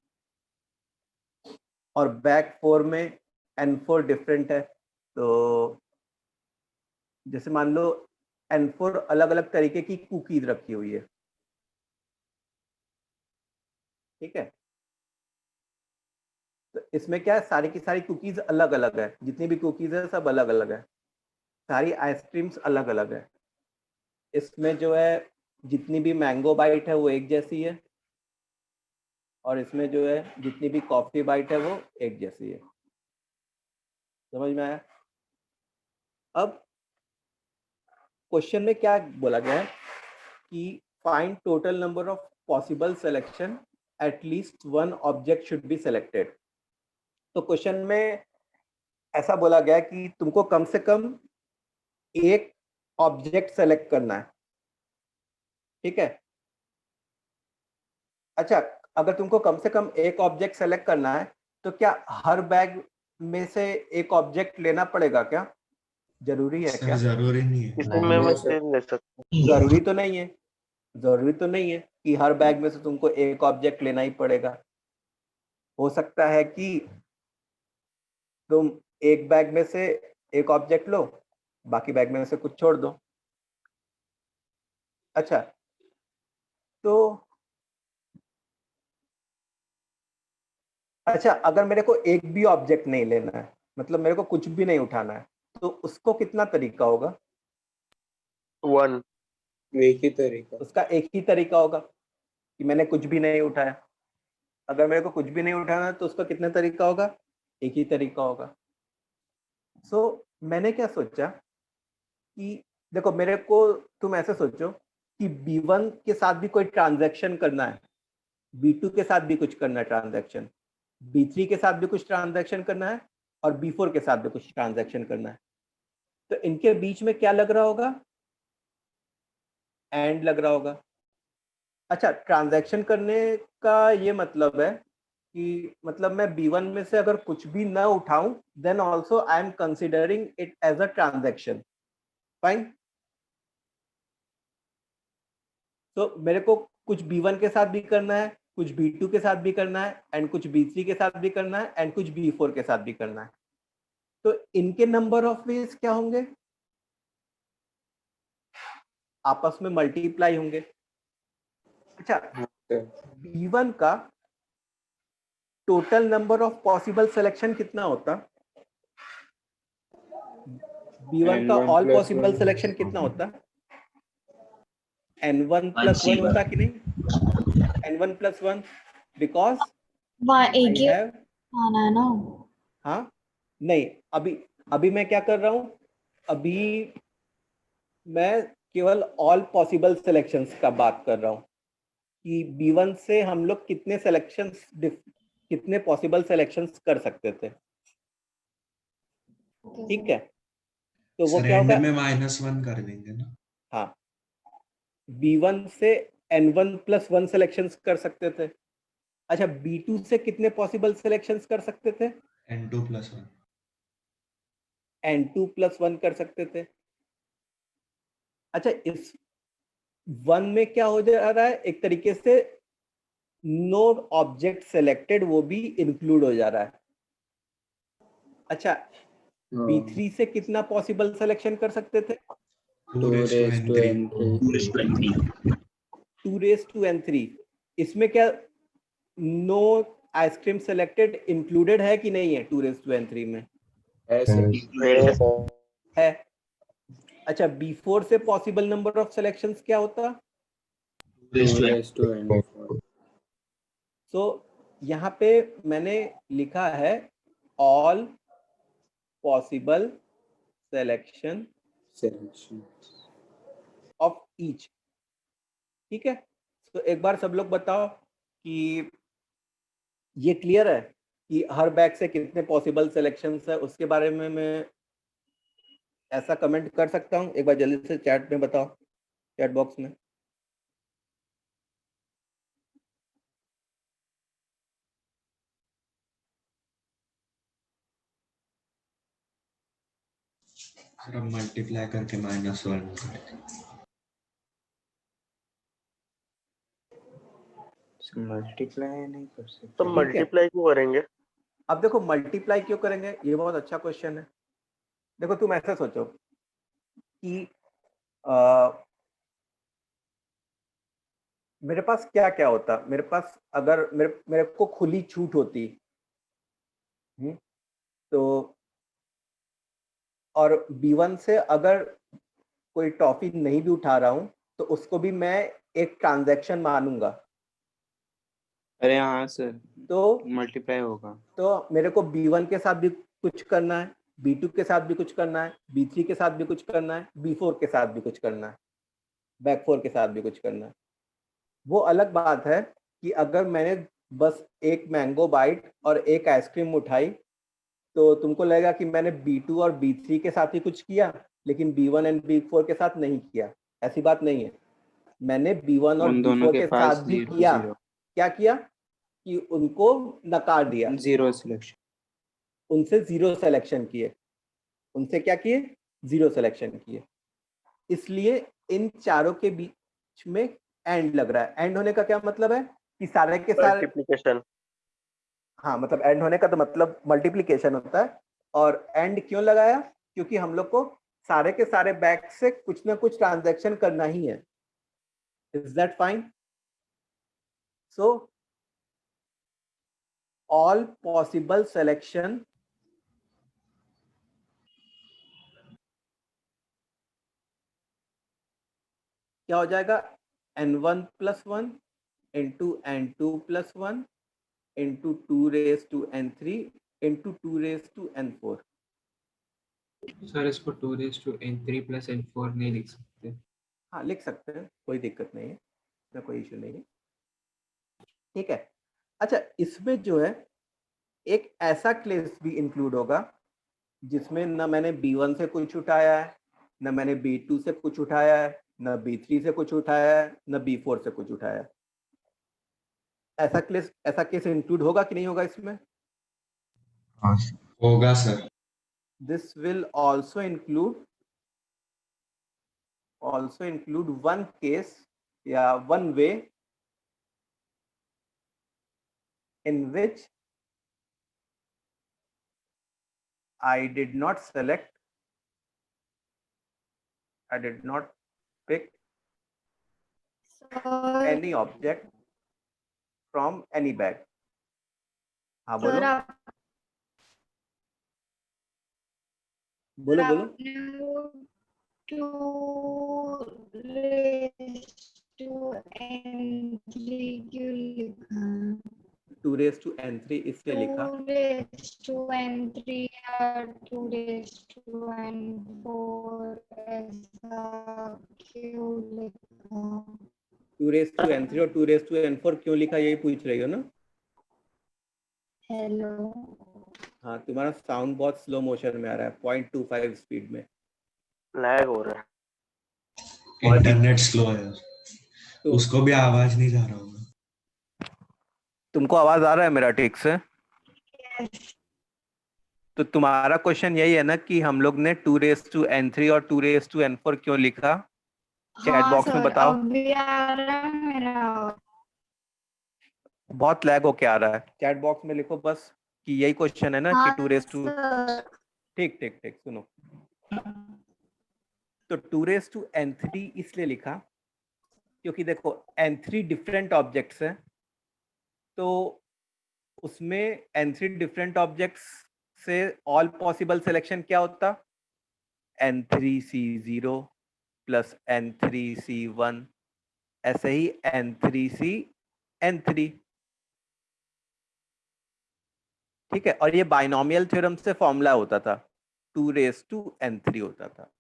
Speaker 1: और बैक 4 में N4 डिफरेंट है। तो जैसे मान लो N4 अलग अलग तरीके की कुकीज रखी हुई है, ठीक है। तो इसमें क्या है, सारी की सारी कुकीज अलग अलग है, जितनी भी कुकीज है सब अलग अलग है, सारी आइसक्रीम्स अलग अलग है। इसमें जो है जितनी भी मैंगो बाइट है वो एक जैसी है, और इसमें जो है जितनी भी कॉफी बाइट है वो एक जैसी है। समझ में आया? अब क्वेश्चन में क्या बोला गया है कि find total number of possible selection, at least one object should be selected. तो क्वेश्चन में ऐसा बोला गया कि तुमको कम से कम एक ऑब्जेक्ट सेलेक्ट करना है, ठीक है। अच्छा, अगर तुमको कम से कम एक ऑब्जेक्ट सेलेक्ट करना है तो क्या हर बैग में से एक ऑब्जेक्ट लेना पड़ेगा क्या? जरूरी है
Speaker 5: सर
Speaker 1: क्या?
Speaker 5: जरूरी नहीं है।
Speaker 4: किसी में
Speaker 3: नहीं
Speaker 4: से ले सकते।
Speaker 1: जरूरी तो नहीं है, जरूरी तो नहीं है कि हर बैग में से तुमको एक ऑब्जेक्ट लेना ही पड़ेगा। हो सकता है कि तुम एक बैग में से एक ऑब्जेक्ट लो, बाकी बैग में से कुछ छोड़ दो। अच्छा, तो अच्छा, अगर मेरे को एक भी ऑब्जेक्ट नहीं लेना है, मतलब मेरे को कुछ भी नहीं उठाना है, तो उसको कितना तरीका होगा?
Speaker 4: 1।
Speaker 3: एक ही तरीका।
Speaker 1: उसका एक ही तरीका होगा कि मैंने कुछ भी नहीं उठाया। अगर मेरे को कुछ भी नहीं उठाना है तो उसका कितना तरीका होगा? एक ही तरीका होगा। सो मैंने क्या सोचा कि देखो, मेरे को, तुम ऐसे सोचो कि B1 के साथ भी कोई ट्रांजैक्शन करना है, B2 के साथ भी कुछ करना है ट्रांजैक्शन, B3 के साथ भी कुछ ट्रांजैक्शन करना है, और B4 के साथ भी कुछ ट्रांजैक्शन करना है। तो इनके बीच में क्या लग रहा होगा? एंड लग रहा होगा। अच्छा, ट्रांजैक्शन करने का ये मतलब है कि मतलब मैं B1 में से अगर कुछ भी ना उठाऊं, then also I am considering it as a transaction. Fine. तो मेरे को कुछ B1 के साथ भी करना है, कुछ B2 के साथ भी करना है, एंड कुछ B3 के साथ भी करना है, एंड कुछ B4 के साथ भी करना है। तो इनके नंबर ऑफ वेज क्या होंगे? आपस में मल्टीप्लाई होंगे। अच्छा, B1 का total number of possible selection कितना होता? B1 का ऑल पॉसिबल सिलेक्शन कितना होता? N1 plus 1 होता कि नहीं? N1 plus 1, because
Speaker 7: वहाँ
Speaker 1: I
Speaker 7: एक ही
Speaker 1: have,
Speaker 7: आना है ना।
Speaker 1: हाँ नहीं, अभी मैं क्या कर रहा हूँ, अभी मैं केवल ऑल पॉसिबल सिलेक्शंस का बात कर रहा हूँ कि B1 से हम लोग कितने सिलेक्शंस, कितने पॉसिबल सिलेक्शंस कर सकते थे, ठीक है। तो वो
Speaker 5: सर
Speaker 1: क्या
Speaker 5: एंड
Speaker 1: होगा?
Speaker 5: में -1 कर देंगे ना।
Speaker 1: हाँ, B1 से N1 plus 1 सिलेक्शंस कर सकते थे। अच्छा, B2 से कितने पॉसिबल सिलेक्शंस कर सकते थे?
Speaker 5: N2 + 1।
Speaker 1: N2 plus 1 कर सकते थे। अच्छा, इस 1 में क्या हो जा रहा है, एक तरीके से नो ऑब्जेक्ट सेलेक्टेड वो भी इंक्लूड हो जा रहा है। अच्छा, B3 से कितना पॉसिबल सिलेक्शन कर सकते थे?
Speaker 5: 2 raised to N3।
Speaker 1: 2 raised to N3। इसमें क्या नो आइसक्रीम सेलेक्टेड इंक्लूडेड है कि नहीं है 2n3 में? है। अच्छा, बिफोर से पॉसिबल नंबर ऑफ सिलेक्शंस क्या होता?
Speaker 3: 2n4।
Speaker 1: सो यहाँ पे मैंने लिखा है all possible selection of each. ठीक है, तो एक बार सब लोग बताओ कि ये क्लियर है कि हर बैग से कितने पॉसिबल सिलेक्शंस है, उसके बारे में मैं ऐसा कमेंट कर सकता हूँ? एक बार जल्दी से चैट में बताओ, चैट बॉक्स में।
Speaker 5: फिर हम मल्टीप्लाई करके -1
Speaker 3: मल्टीप्लाई नहीं कर सकते।
Speaker 4: तो मल्टीप्लाई क्यों करेंगे?
Speaker 1: अब देखो मल्टीप्लाई क्यों करेंगे, ये बहुत अच्छा क्वेश्चन है। देखो तुम ऐसे सोचो कि मेरे पास क्या क्या होता, मेरे पास अगर मेरे को खुली छूट होती, तो और B1 से अगर कोई टॉफी नहीं भी उठा रहा हूं तो उसको भी मैं एक ट्रांजैक्शन मानूंगा।
Speaker 3: अरे हाँ सर,
Speaker 1: तो
Speaker 3: मल्टीप्लाई होगा।
Speaker 1: तो मेरे को B1 के साथ भी कुछ करना है, B2 के साथ भी कुछ करना है, B3 के साथ भी कुछ करना है, B4 के साथ भी कुछ करना है, बैक 4 के साथ भी कुछ करना है। वो अलग बात है कि अगर मैंने बस एक मैंगो बाइट और एक आइसक्रीम उठाई तो तुमको लगेगा कि मैंने B2 और B3 के साथ ही कुछ किया लेकिन B1 एंड B4 के साथ नहीं किया। ऐसी बात नहीं है, मैंने B1 और
Speaker 3: उन दोनों
Speaker 1: B4
Speaker 3: के
Speaker 1: के
Speaker 3: पास
Speaker 1: साथ भी
Speaker 3: जीरो
Speaker 1: किया।
Speaker 3: जीरो
Speaker 1: क्या किया कि उनको नकार दिया,
Speaker 3: जीरो सिलेक्शन।
Speaker 1: उनसे जीरो सिलेक्शन किए, उनसे क्या किए, जीरो सिलेक्शन किए। इसलिए इन चारों के बीच में एंड लग रहा है। एंड होने का क्या मतलब है कि सारे के सारे,
Speaker 4: मल्टीप्लिकेशन।
Speaker 1: हाँ मतलब एंड होने का तो मतलब मल्टीप्लिकेशन होता है। और एंड क्यों लगाया, क्योंकि हम लोग को सारे के सारे बैग से कुछ ना कुछ ट्रांजैक्शन करना ही है। Is that fine? So all possible selection क्या हो जाएगा, n1 + 1 into n2 + 1 into 2n3 into 2n4।
Speaker 8: Sir इसको 2n3 + n4 नहीं लिख सकते?
Speaker 1: हाँ लिख सकते हैं, कोई दिक्कत नहीं है, इसमें कोई इशू नहीं है। ठीक है, अच्छा इसमें जो है एक ऐसा केस भी इंक्लूड होगा जिसमें न मैंने B1 से कुछ उठाया है, न मैंने B2 से कुछ उठाया है, न B3 से कुछ उठाया है, न B4 से कुछ उठाया है। ऐसा केस इंक्लूड होगा कि नहीं होगा इसमें?
Speaker 2: हाँ
Speaker 5: होगा sir.
Speaker 1: This will also include one case या one way in which I did not pick any object from any bag. हाँ बोलो बोलो बोलो। 2n3 इसलिए लिखा
Speaker 7: 2n3 और 2n4 ऐसा क्यों लिखा?
Speaker 1: 2n3 और 2n4 क्यों लिखा, यही पूछ रही हो ना?
Speaker 7: हेलो,
Speaker 1: हाँ तुम्हारा साउंड बहुत स्लो मोशन में आ रहा है, 0.25 स्पीड में
Speaker 4: लैग हो रहा है।
Speaker 5: इंटरनेट स्लो है,
Speaker 1: तो
Speaker 5: उसको भी आवाज नहीं जा रहा होगा।
Speaker 1: तुमको आवाज आ रहा है मेरा ठीक से? तो तुम्हारा क्वेश्चन यही है ना कि हम लोग ने 2n3 और 2n4 क्यों लिखा? चैट बॉक्स में बताओ।
Speaker 7: अभी आ रहा है मेरा?
Speaker 1: बहुत लैग होके आ रहा है, चैट बॉक्स में लिखो बस कि यही क्वेश्चन है ना कि 2 ठीक ठीक ठीक सुनो, तो 2n3 इसलिए लिखा क्योंकि देखो n3 डिफरेंट ऑब्जेक्ट्स हैं तो उसमें n3 डिफरेंट ऑब्जेक्ट्स से ऑल पॉसिबल सिलेक्शन क्या होता? n3c0 प्लस n3c1, ऐसे ही n3c n3। ठीक है, और ये बाइनोमियल थ्योरम से फॉर्मूला होता था, 2n3 होता था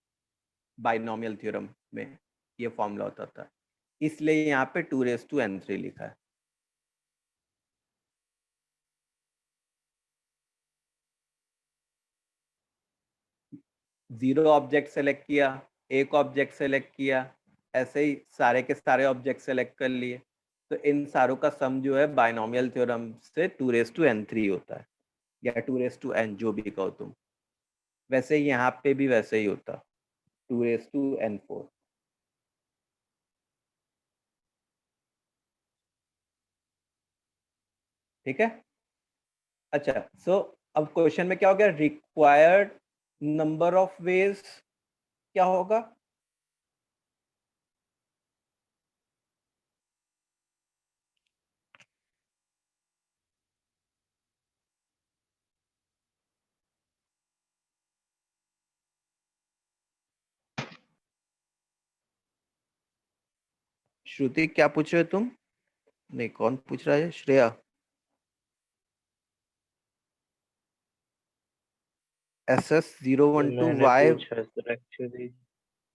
Speaker 1: बाइनोमियल थ्योरम में, ये फॉर्मूला होता था, इसलिए यहाँ पे 2n3 लिखा है। जीरो ऑब्जेक्ट सेलेक्ट किया, एक ऑब्जेक्ट सेलेक्ट किया, ऐसे ही सारे के सारे ऑब्जेक्ट सेलेक्ट कर लिए, तो इन सारों का सम जो है बाइनोमियल थ्योरम से 2n3 होता है, या 2n, जो भी कहो तुम। वैसे यहाँ पे भी वैसे ही होता, 2n4। ठीक है। अच्छा, सो अब क्वेश्चन में क्या हो गया? रिक्वायर्ड नंबर ऑफ वेज क्या होगा? श्रुति क्या पूछ रहे हो तुम? नहीं, कौन पूछ रहा है? श्रेया। SS012Y।
Speaker 9: पूछा सर एक्चुअली।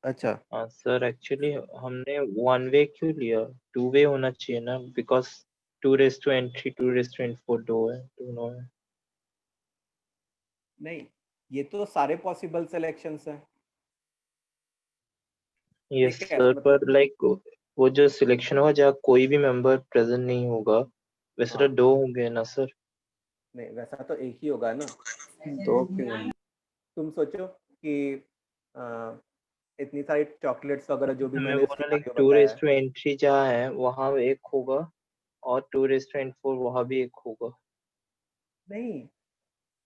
Speaker 1: अच्छा,
Speaker 9: हाँ सर, एक्चुअली हमने वन वे क्यों लिया? टू वे होना चाहिए ना, बिकॉज 2n3 2n4 दो है, दोनों है।
Speaker 1: नहीं, ये तो सारे पॉसिबल सिलेक्शंस हैं।
Speaker 9: यस
Speaker 1: ठीक है,
Speaker 9: सर, पर लाइक वो जो सिलेक्शन होगा जहाँ कोई भी मेंबर प्रेजेंट नहीं होगा, वैसे तो
Speaker 1: हाँ।
Speaker 9: दो होंगे ना सर?
Speaker 1: नहीं, वैसा तो एक ही होगा ना।
Speaker 3: दो क्यों?
Speaker 1: तुम सोचो कि इतनी सारी चॉकलेट्स वगैरह जो भी
Speaker 9: मैं
Speaker 1: मैंने
Speaker 9: बोला लाइक
Speaker 1: सिनेरियो बताया है।
Speaker 9: 2n3 जहाँ है वहाँ एक होगा, और 2n4 वहाँ भी एक होगा।
Speaker 1: नहीं,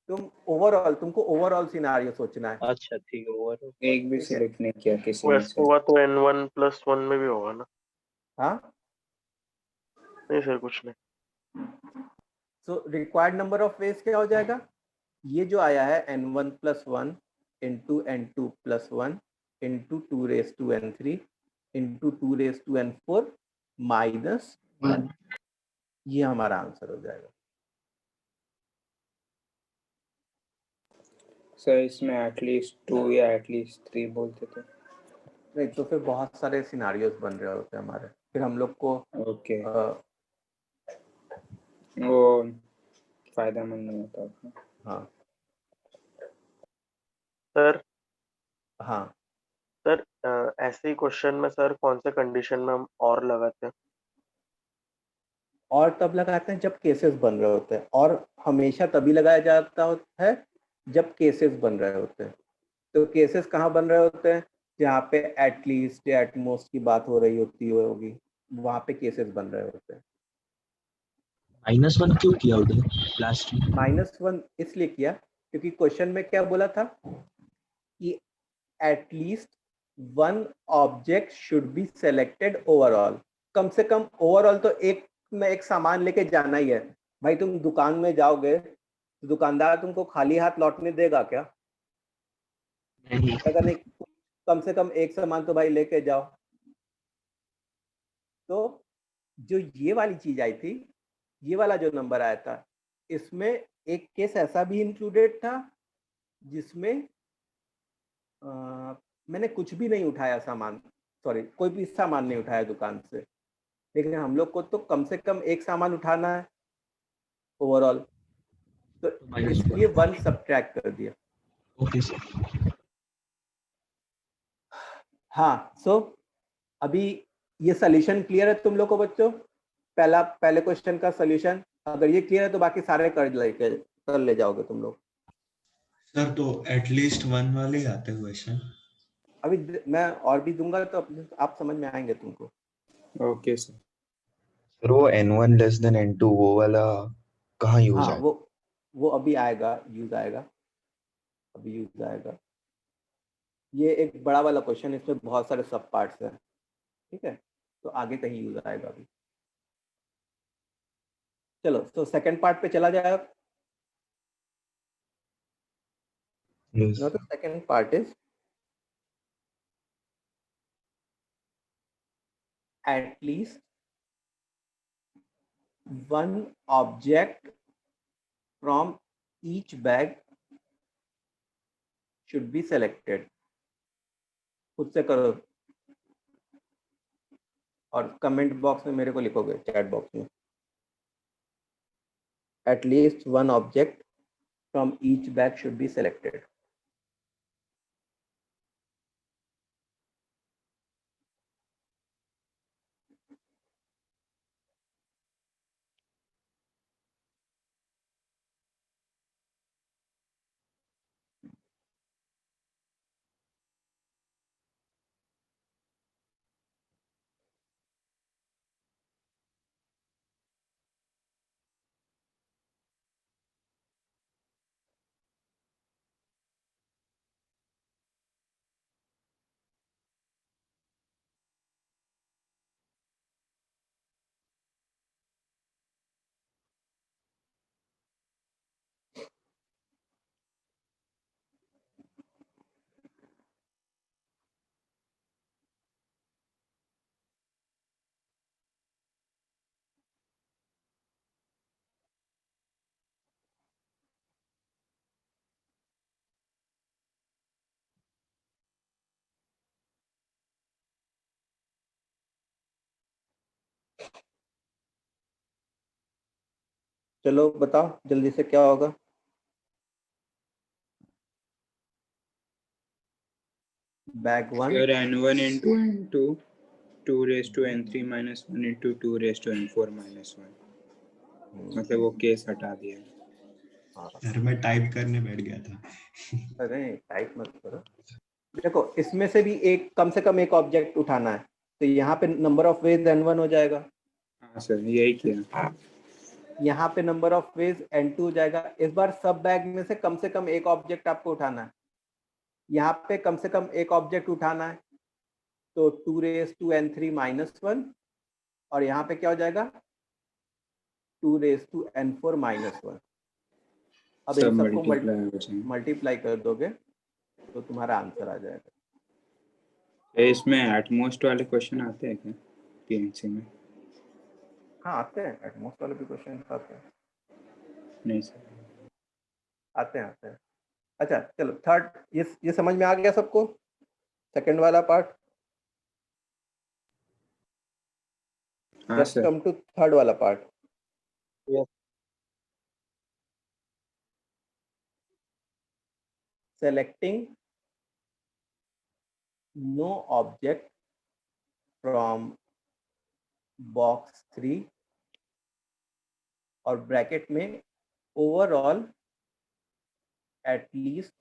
Speaker 1: तुमको ओवरऑल सिनेरियो सोचना है।
Speaker 9: अच्छा ठीक है, ओवर।
Speaker 3: एक भी
Speaker 1: ठीक है।
Speaker 3: सिलेक्ट नहीं किया किसी ने
Speaker 4: वैसे
Speaker 3: से।
Speaker 4: हुआ तो n1+1 में भी होगा ना?
Speaker 1: हाँ,
Speaker 4: नहीं सर, कुछ नहीं।
Speaker 1: So required number of veg क्या हो जाएगा? ये जो आया है n1+1 into n2+1 into 2n3 into 2n4 minus 1, ये हमारा आंसर हो जाएगा।
Speaker 3: सर इसमें एटलीस्ट 2 या एटलीस्ट 3 बोलते थे।
Speaker 1: नहीं तो फिर बहुत सारे सिनारियोस बन रहे होते हैं हमारे, फिर हम लोग को
Speaker 3: ओके, वो फायदेमंद नहीं होता अपना।
Speaker 1: हाँ
Speaker 4: सर
Speaker 1: हाँ,
Speaker 4: सर ऐसे ही क्वेश्चन में सर कौन से कंडीशन में हम और लगाते हैं?
Speaker 1: और तब लगाते हैं जब केसेस बन रहे होते हैं, और हमेशा तभी लगाया जाता है जब केसेस बन रहे होते हैं। तो केसेस कहाँ बन रहे होते हैं? जहाँ पे एटलीस्ट या एटमोस्ट की बात हो रही होगी, वहाँ पे केसेस बन रहे होते हैं।
Speaker 2: -1 क्यों किया उधर लास्ट में?
Speaker 1: -1 इसलिए किया क्योंकि क्वेश्चन में क्या बोला था कि at least one object should be selected overall. कम से कम ओवरऑल तो एक में एक सामान लेके जाना ही है भाई। तुम दुकान में जाओगे तो दुकानदार तुमको खाली हाथ लौटने देगा क्या?
Speaker 2: नहीं।
Speaker 1: अगर नहीं, कम से कम एक सामान तो भाई लेके जाओ। तो जो ये वाली चीज आई थी, ये वाला जो नंबर आया था, इसमें एक केस ऐसा भी इंक्लूडेड था जिसमें मैंने कुछ भी नहीं उठाया सामान, सॉरी कोई भी सामान नहीं उठाया दुकान से, लेकिन हम लोग को तो कम से कम एक सामान उठाना है ओवरऑल, तो इसलिए 1 सब्ट्रैक्ट कर दिया।
Speaker 2: Okay sir.
Speaker 1: हाँ, सो अभी ये सॉल्यूशन क्लियर है तुम लोग को बच्चों? पहले क्वेश्चन का सॉल्यूशन अगर ये क्लियर है तो बाकी सारे कर ले जाओगे तुम लोग।
Speaker 5: सर तो एटलीस्ट 1 वाले ही आते क्वेश्चन।
Speaker 1: अभी मैं और भी दूंगा तो आप समझ में आएंगे तुमको।
Speaker 3: Okay sir.
Speaker 2: सर वो n1 लेस देन n2 वो वाला कहाँ यूज
Speaker 1: हाँ,
Speaker 2: है?
Speaker 1: वो अभी आएगा, यूज आएगा, अभी यूज आएगा। ये एक बड़ा वाला क्वेश्चन है, इसमें बहुत सारे सब पार्ट्स हैं। ठीक है, तो आगे कहीं यूज आएगा अभी। चलो तो सेकंड पार्ट पे चला जाए.
Speaker 2: Yes.
Speaker 1: Now the second part is at least one object from each bag should be selected. खुद से करो और कमेंट बॉक्स में मेरे को लिखोगे, चैट बॉक्स में. At least one object from each bag should be selected. चलो बताओ जल्दी से क्या होगा. Bag 1.
Speaker 3: Here n1 into n2 2 raised to n3 minus 1 into 2 raised to n4 minus 1. मतलब वो केस हटा दिया.
Speaker 5: यार मैं टाइप करने बैठ गया था.
Speaker 1: अरे टाइप मत करो. देखो इसमें से भी एक कम से कम एक ऑब्जेक्ट उठाना है, तो यहाँ पे नंबर ऑफ वेज n1 हो जाएगा.
Speaker 3: हाँ सर यही किया.
Speaker 1: यहाँ पे नंबर ऑफ वेज n2 हो जाएगा. इस बार सब बैग में से कम एक ऑब्जेक्ट आपको उठाना है. यहाँ पे कम से कम एक ऑब्जेक्ट उठाना है, तो 2 रेज टू n3 माइनस 1 और यहाँ पे क्या हो जाएगा 2 रेज टू n4 माइनस 1. अब इन सबको मल्टीप्लाई कर दोगे तो तुम्हारा आंसर आ जाएगा.
Speaker 3: इसमें एटमोस्ट वाले क्वेश्चन आते हैं क्या पीएनसी में?
Speaker 1: हाँ आते हैं, एटमोस्ट वाले भी क्वेश्चन आते हैं.
Speaker 3: नहीं सर.
Speaker 1: आते हैं. अच्छा चलो थर्ड, ये समझ में आ गया सबको, सेकंड वाला पार्ट.
Speaker 3: हाँ
Speaker 1: let's
Speaker 3: sir.
Speaker 1: Come to third वाला part.
Speaker 4: Yes.
Speaker 1: Selecting no object from box 3 और ब्रैकेट में overall at least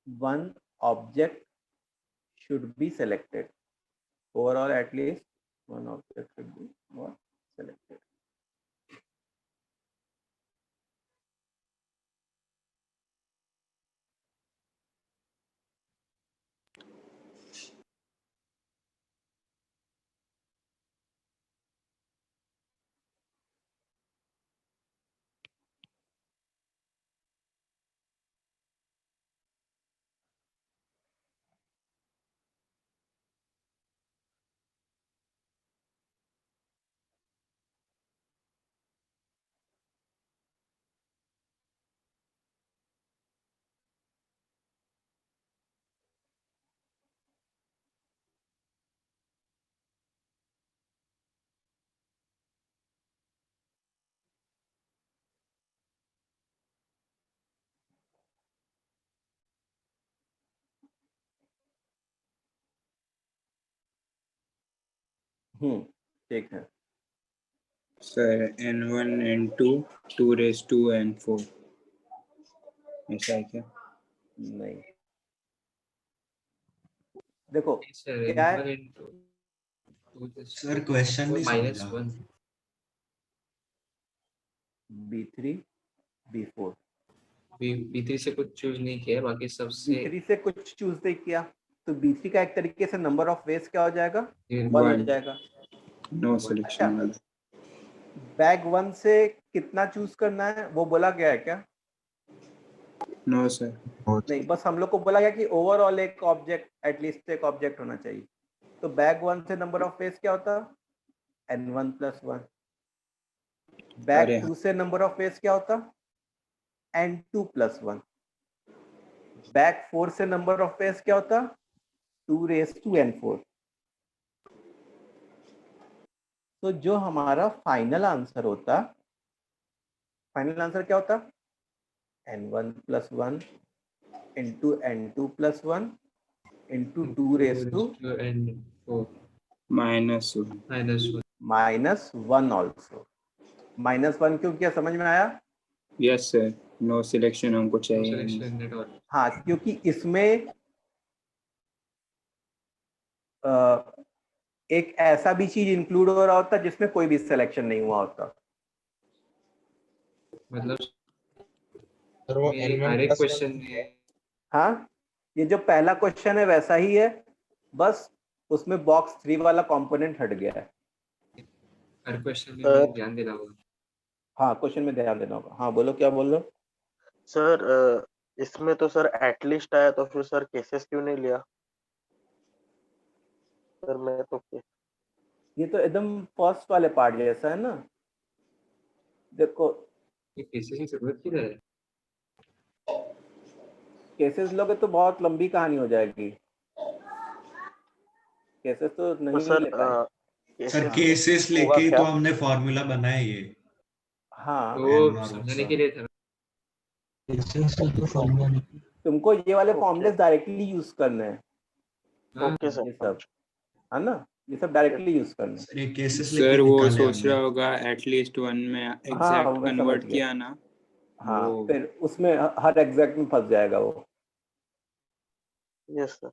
Speaker 1: one object should be selected. Overall at least one object should be selected. ठीक है
Speaker 3: sir n1 n2 2 raised to n4 ऐसा है क्या?
Speaker 1: नहीं, देखो
Speaker 8: सर
Speaker 1: क्या है
Speaker 5: सर क्वेश्चन नहीं
Speaker 8: माइनस
Speaker 5: समझा.
Speaker 8: 1
Speaker 1: B3 B4
Speaker 8: B3 से कुछ चूज नहीं किया, बाकी सबसे
Speaker 1: B3 से कुछ चूज नहीं किया, तो B3 का एक तरीके से नंबर ऑफ वेज क्या हो जाएगा 1 हो जाएगा.
Speaker 3: नो सिलेक्शन वाला.
Speaker 1: बैग 1 से कितना चूज करना है वो बोला गया है क्या?
Speaker 3: No sir.
Speaker 1: नहीं, बस हम लोग को बोला गया कि ओवरऑल एक ऑब्जेक्ट, एटलीस्ट एक ऑब्जेक्ट होना चाहिए। तो बैग 1 से नंबर ऑफ फेस क्या होता? n1 + 1। बैग
Speaker 3: अरे
Speaker 1: 2 से नंबर ऑफ फेस क्या होता? n2 + 1। बैग 4 से नंबर ऑफ फेस क्या होता? 2n4। तो जो हमारा फाइनल आंसर होता, फाइनल आंसर क्या होता? n1 + 1 into n2 + 1 into 2
Speaker 8: n4
Speaker 3: -1
Speaker 1: -1 also। -1 क्यों किया, समझ में आया?
Speaker 3: यस सर, नो सिलेक्शन हमको चाहिए नहीं।
Speaker 8: selection at all.
Speaker 1: हाँ, क्योंकि इसमें एक ऐसा भी चीज इंक्लूड हो रहा होता जिसमें कोई भी सिलेक्शन नहीं हुआ होता।
Speaker 8: मतलब
Speaker 2: सर वो
Speaker 8: मेरी
Speaker 2: n1
Speaker 8: हर एक
Speaker 2: + 1
Speaker 8: क्वेश्चन में
Speaker 1: हाँ, ये जो पहला क्वेश्चन है वैसा ही है, बस उसमें बॉक्स 3 वाला कंपोनेंट हट गया है।
Speaker 8: हर क्वेश्चन में मुझे ध्यान देना होगा।
Speaker 1: हाँ, क्वेश्चन में ध्यान देना होगा। हाँ बोलो, क्या बोल रहे हो?
Speaker 4: सर इसमें तो सर एटलीस्ट आया, तो फिर सर केसेस क्यों नहीं लिया? सर मैं तो
Speaker 1: ये तो एकदम फर्स्ट वाले पार्ट जैसा है ना। देखो,
Speaker 8: ये केसेस की जरूरत किधर है?
Speaker 1: केसेस लोगे तो बहुत लंबी कहानी हो जाएगी। केसेस तो नहीं
Speaker 4: सर
Speaker 1: ले पाएंगे।
Speaker 5: सर
Speaker 4: केसेस
Speaker 5: केसेस
Speaker 4: होगा
Speaker 5: लेके
Speaker 4: क्या?
Speaker 5: तो हमने फॉर्मूला बनाया ये
Speaker 1: हाँ,
Speaker 8: तो
Speaker 5: और
Speaker 8: समझाने के लिए था।
Speaker 1: तुमको ये वाले
Speaker 4: ओके
Speaker 1: फॉर्मूलेस डायरेक्टली यूज करने हैं,
Speaker 8: हाँ,
Speaker 4: ओके सर।
Speaker 1: ये सब, है ना, ये सब डायरेक्टली यूज करने हैं।
Speaker 5: सर ये केसेस लेके
Speaker 3: सर वो
Speaker 5: निकाले
Speaker 3: सोच
Speaker 5: हमने।
Speaker 3: रहा होगा एटलीस्ट 1 में
Speaker 1: हाँ,
Speaker 3: एग्जैक्ट
Speaker 1: मैं समझ
Speaker 3: कन्वर्ट
Speaker 1: गया।
Speaker 3: किया ना,
Speaker 1: हाँ,
Speaker 3: वो
Speaker 1: फिर उसमें हर एग्जैक्ट में फंस जाएगा वो।
Speaker 4: Yes sir.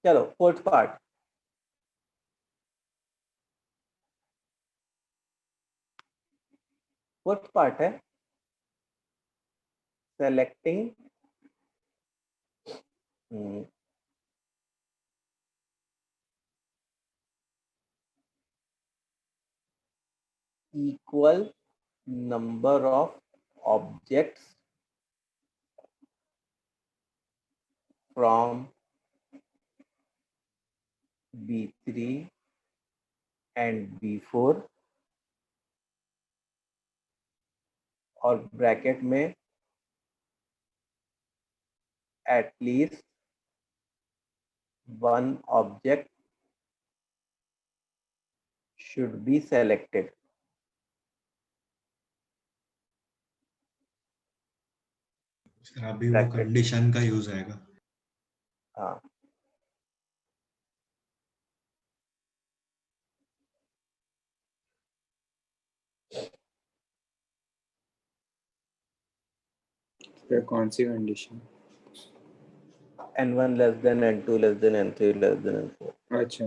Speaker 1: चलो, फोर्थ पार्ट। फोर्थ पार्ट है selecting equal number of objects from B3 and B4 और ब्रैकेट में at least one object should be selected।
Speaker 5: Sir अभी वो
Speaker 1: ब्रैकेट,
Speaker 5: कंडीशन का यूज आएगा।
Speaker 1: हाँ,
Speaker 3: फिर कौन सी condition?
Speaker 1: n1 less than n2 less than n3 less than n4।
Speaker 3: अच्छा,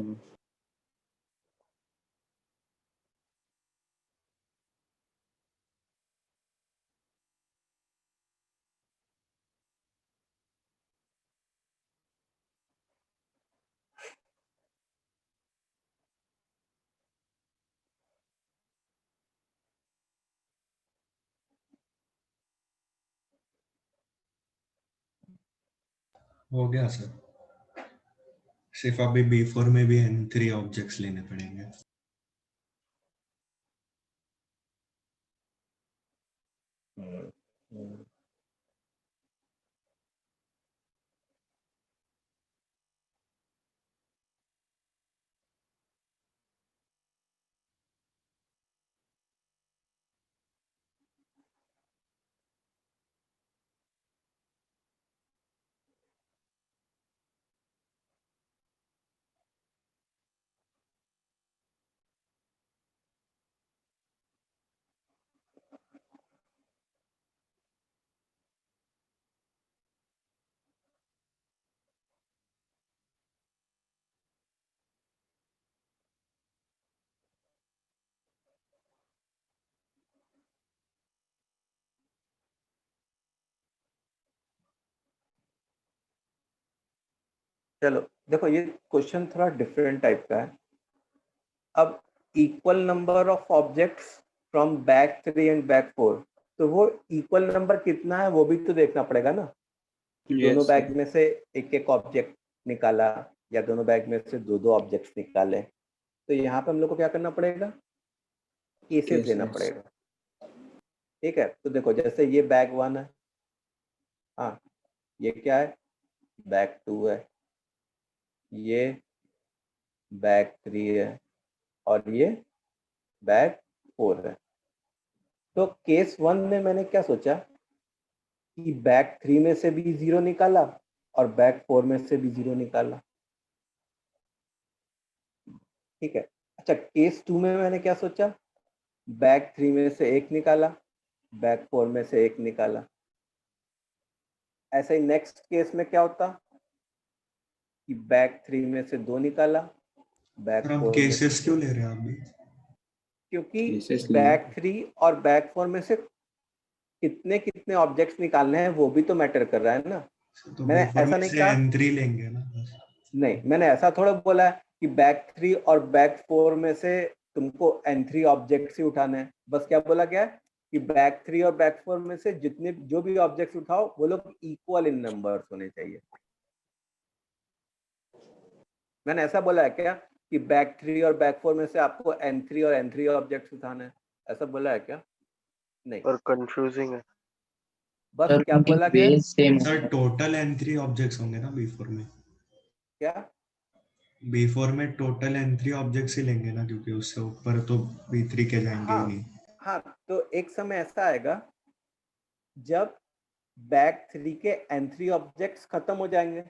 Speaker 5: हो गया सर। सिर्फ अभी B4 में भी n3 ऑब्जेक्ट्स लेने पड़ेंगे।
Speaker 1: चलो देखो, ये क्वेश्चन थोड़ा डिफरेंट टाइप का है। अब equal number of objects from back 3 and back 4, तो वो इक्वल नंबर कितना है वो भी तो देखना पड़ेगा ना। दोनों
Speaker 3: Yes,
Speaker 1: बैग में से एक एक ऑब्जेक्ट निकाला या दोनों बैग में से दो दो ऑब्जेक्ट्स निकाले, तो यहाँ पे हम लोग को क्या करना पड़ेगा, केसेस लेना
Speaker 3: Cases.
Speaker 1: पड़ेगा। ठीक है, तो देखो जैसे ये बैग 1 है, हाँ ये क्या है, बैग 2 है, ये बैग 3 है और ये बैग 4 है। तो केस 1 में मैंने क्या सोचा कि बैग 3 में से भी 0 निकाला और बैग 4 में से भी 0 निकाला। ठीक है, अच्छा केस 2 में मैंने क्या सोचा, बैग 3 में से 1 निकाला, बैग 4 में से 1 निकाला। ऐसे ही नेक्स्ट केस में क्या होता कि बैग 3 में से 2 निकाला, बैग
Speaker 5: सर आप
Speaker 1: 4 में
Speaker 5: केसेस
Speaker 1: से
Speaker 5: क्यों ले रहे हैं आप भी?
Speaker 1: क्योंकि
Speaker 3: Cases
Speaker 1: बैग 3 और बैग 4 में से कितने कितने ऑब्जेक्ट्स निकालने हैं वो भी तो मैटर कर रहा है ना।
Speaker 5: तो
Speaker 1: मैंने
Speaker 5: B4
Speaker 1: ऐसा
Speaker 5: में
Speaker 1: नहीं
Speaker 5: से
Speaker 1: कहा,
Speaker 5: N3 लेंगे ना बस।
Speaker 1: नहीं मैंने ऐसा थोड़ा बोला है कि बैग 3 और बैग 4 में से तुमको N3 ऑब्जेक्ट्स ही उठाने हैं। बस क्या बोला गया है कि बैग 3 और बैग 4 में से जितने जो भी ऑब्जेक्ट्स उठाओ वो लोग इक्वल इन नंबर्स होने चाहिए। मैंने ऐसा बोला है क्या कि बैग 3 और बैग 4 में से आपको N3 और N3 ऑब्जेक्ट्स उठाने हैं, ऐसा बोला है क्या? नहीं,
Speaker 4: और कंफ्यूजिंग है।
Speaker 1: बस
Speaker 6: सर
Speaker 1: क्या
Speaker 6: उनकी
Speaker 1: बोला गया,
Speaker 6: base same
Speaker 5: sir total N3 objects होंगे ना B4 में?
Speaker 1: क्या
Speaker 5: B4 में टोटल N3 ऑब्जेक्ट्स ही लेंगे ना, क्योंकि उससे ऊपर तो B3 के जाएंगे ही नहीं।
Speaker 1: हाँ, तो एक समय ऐसा आएगा जब बैग 3 के N3 ऑब्जेक्ट्स खत्म हो जाएंगे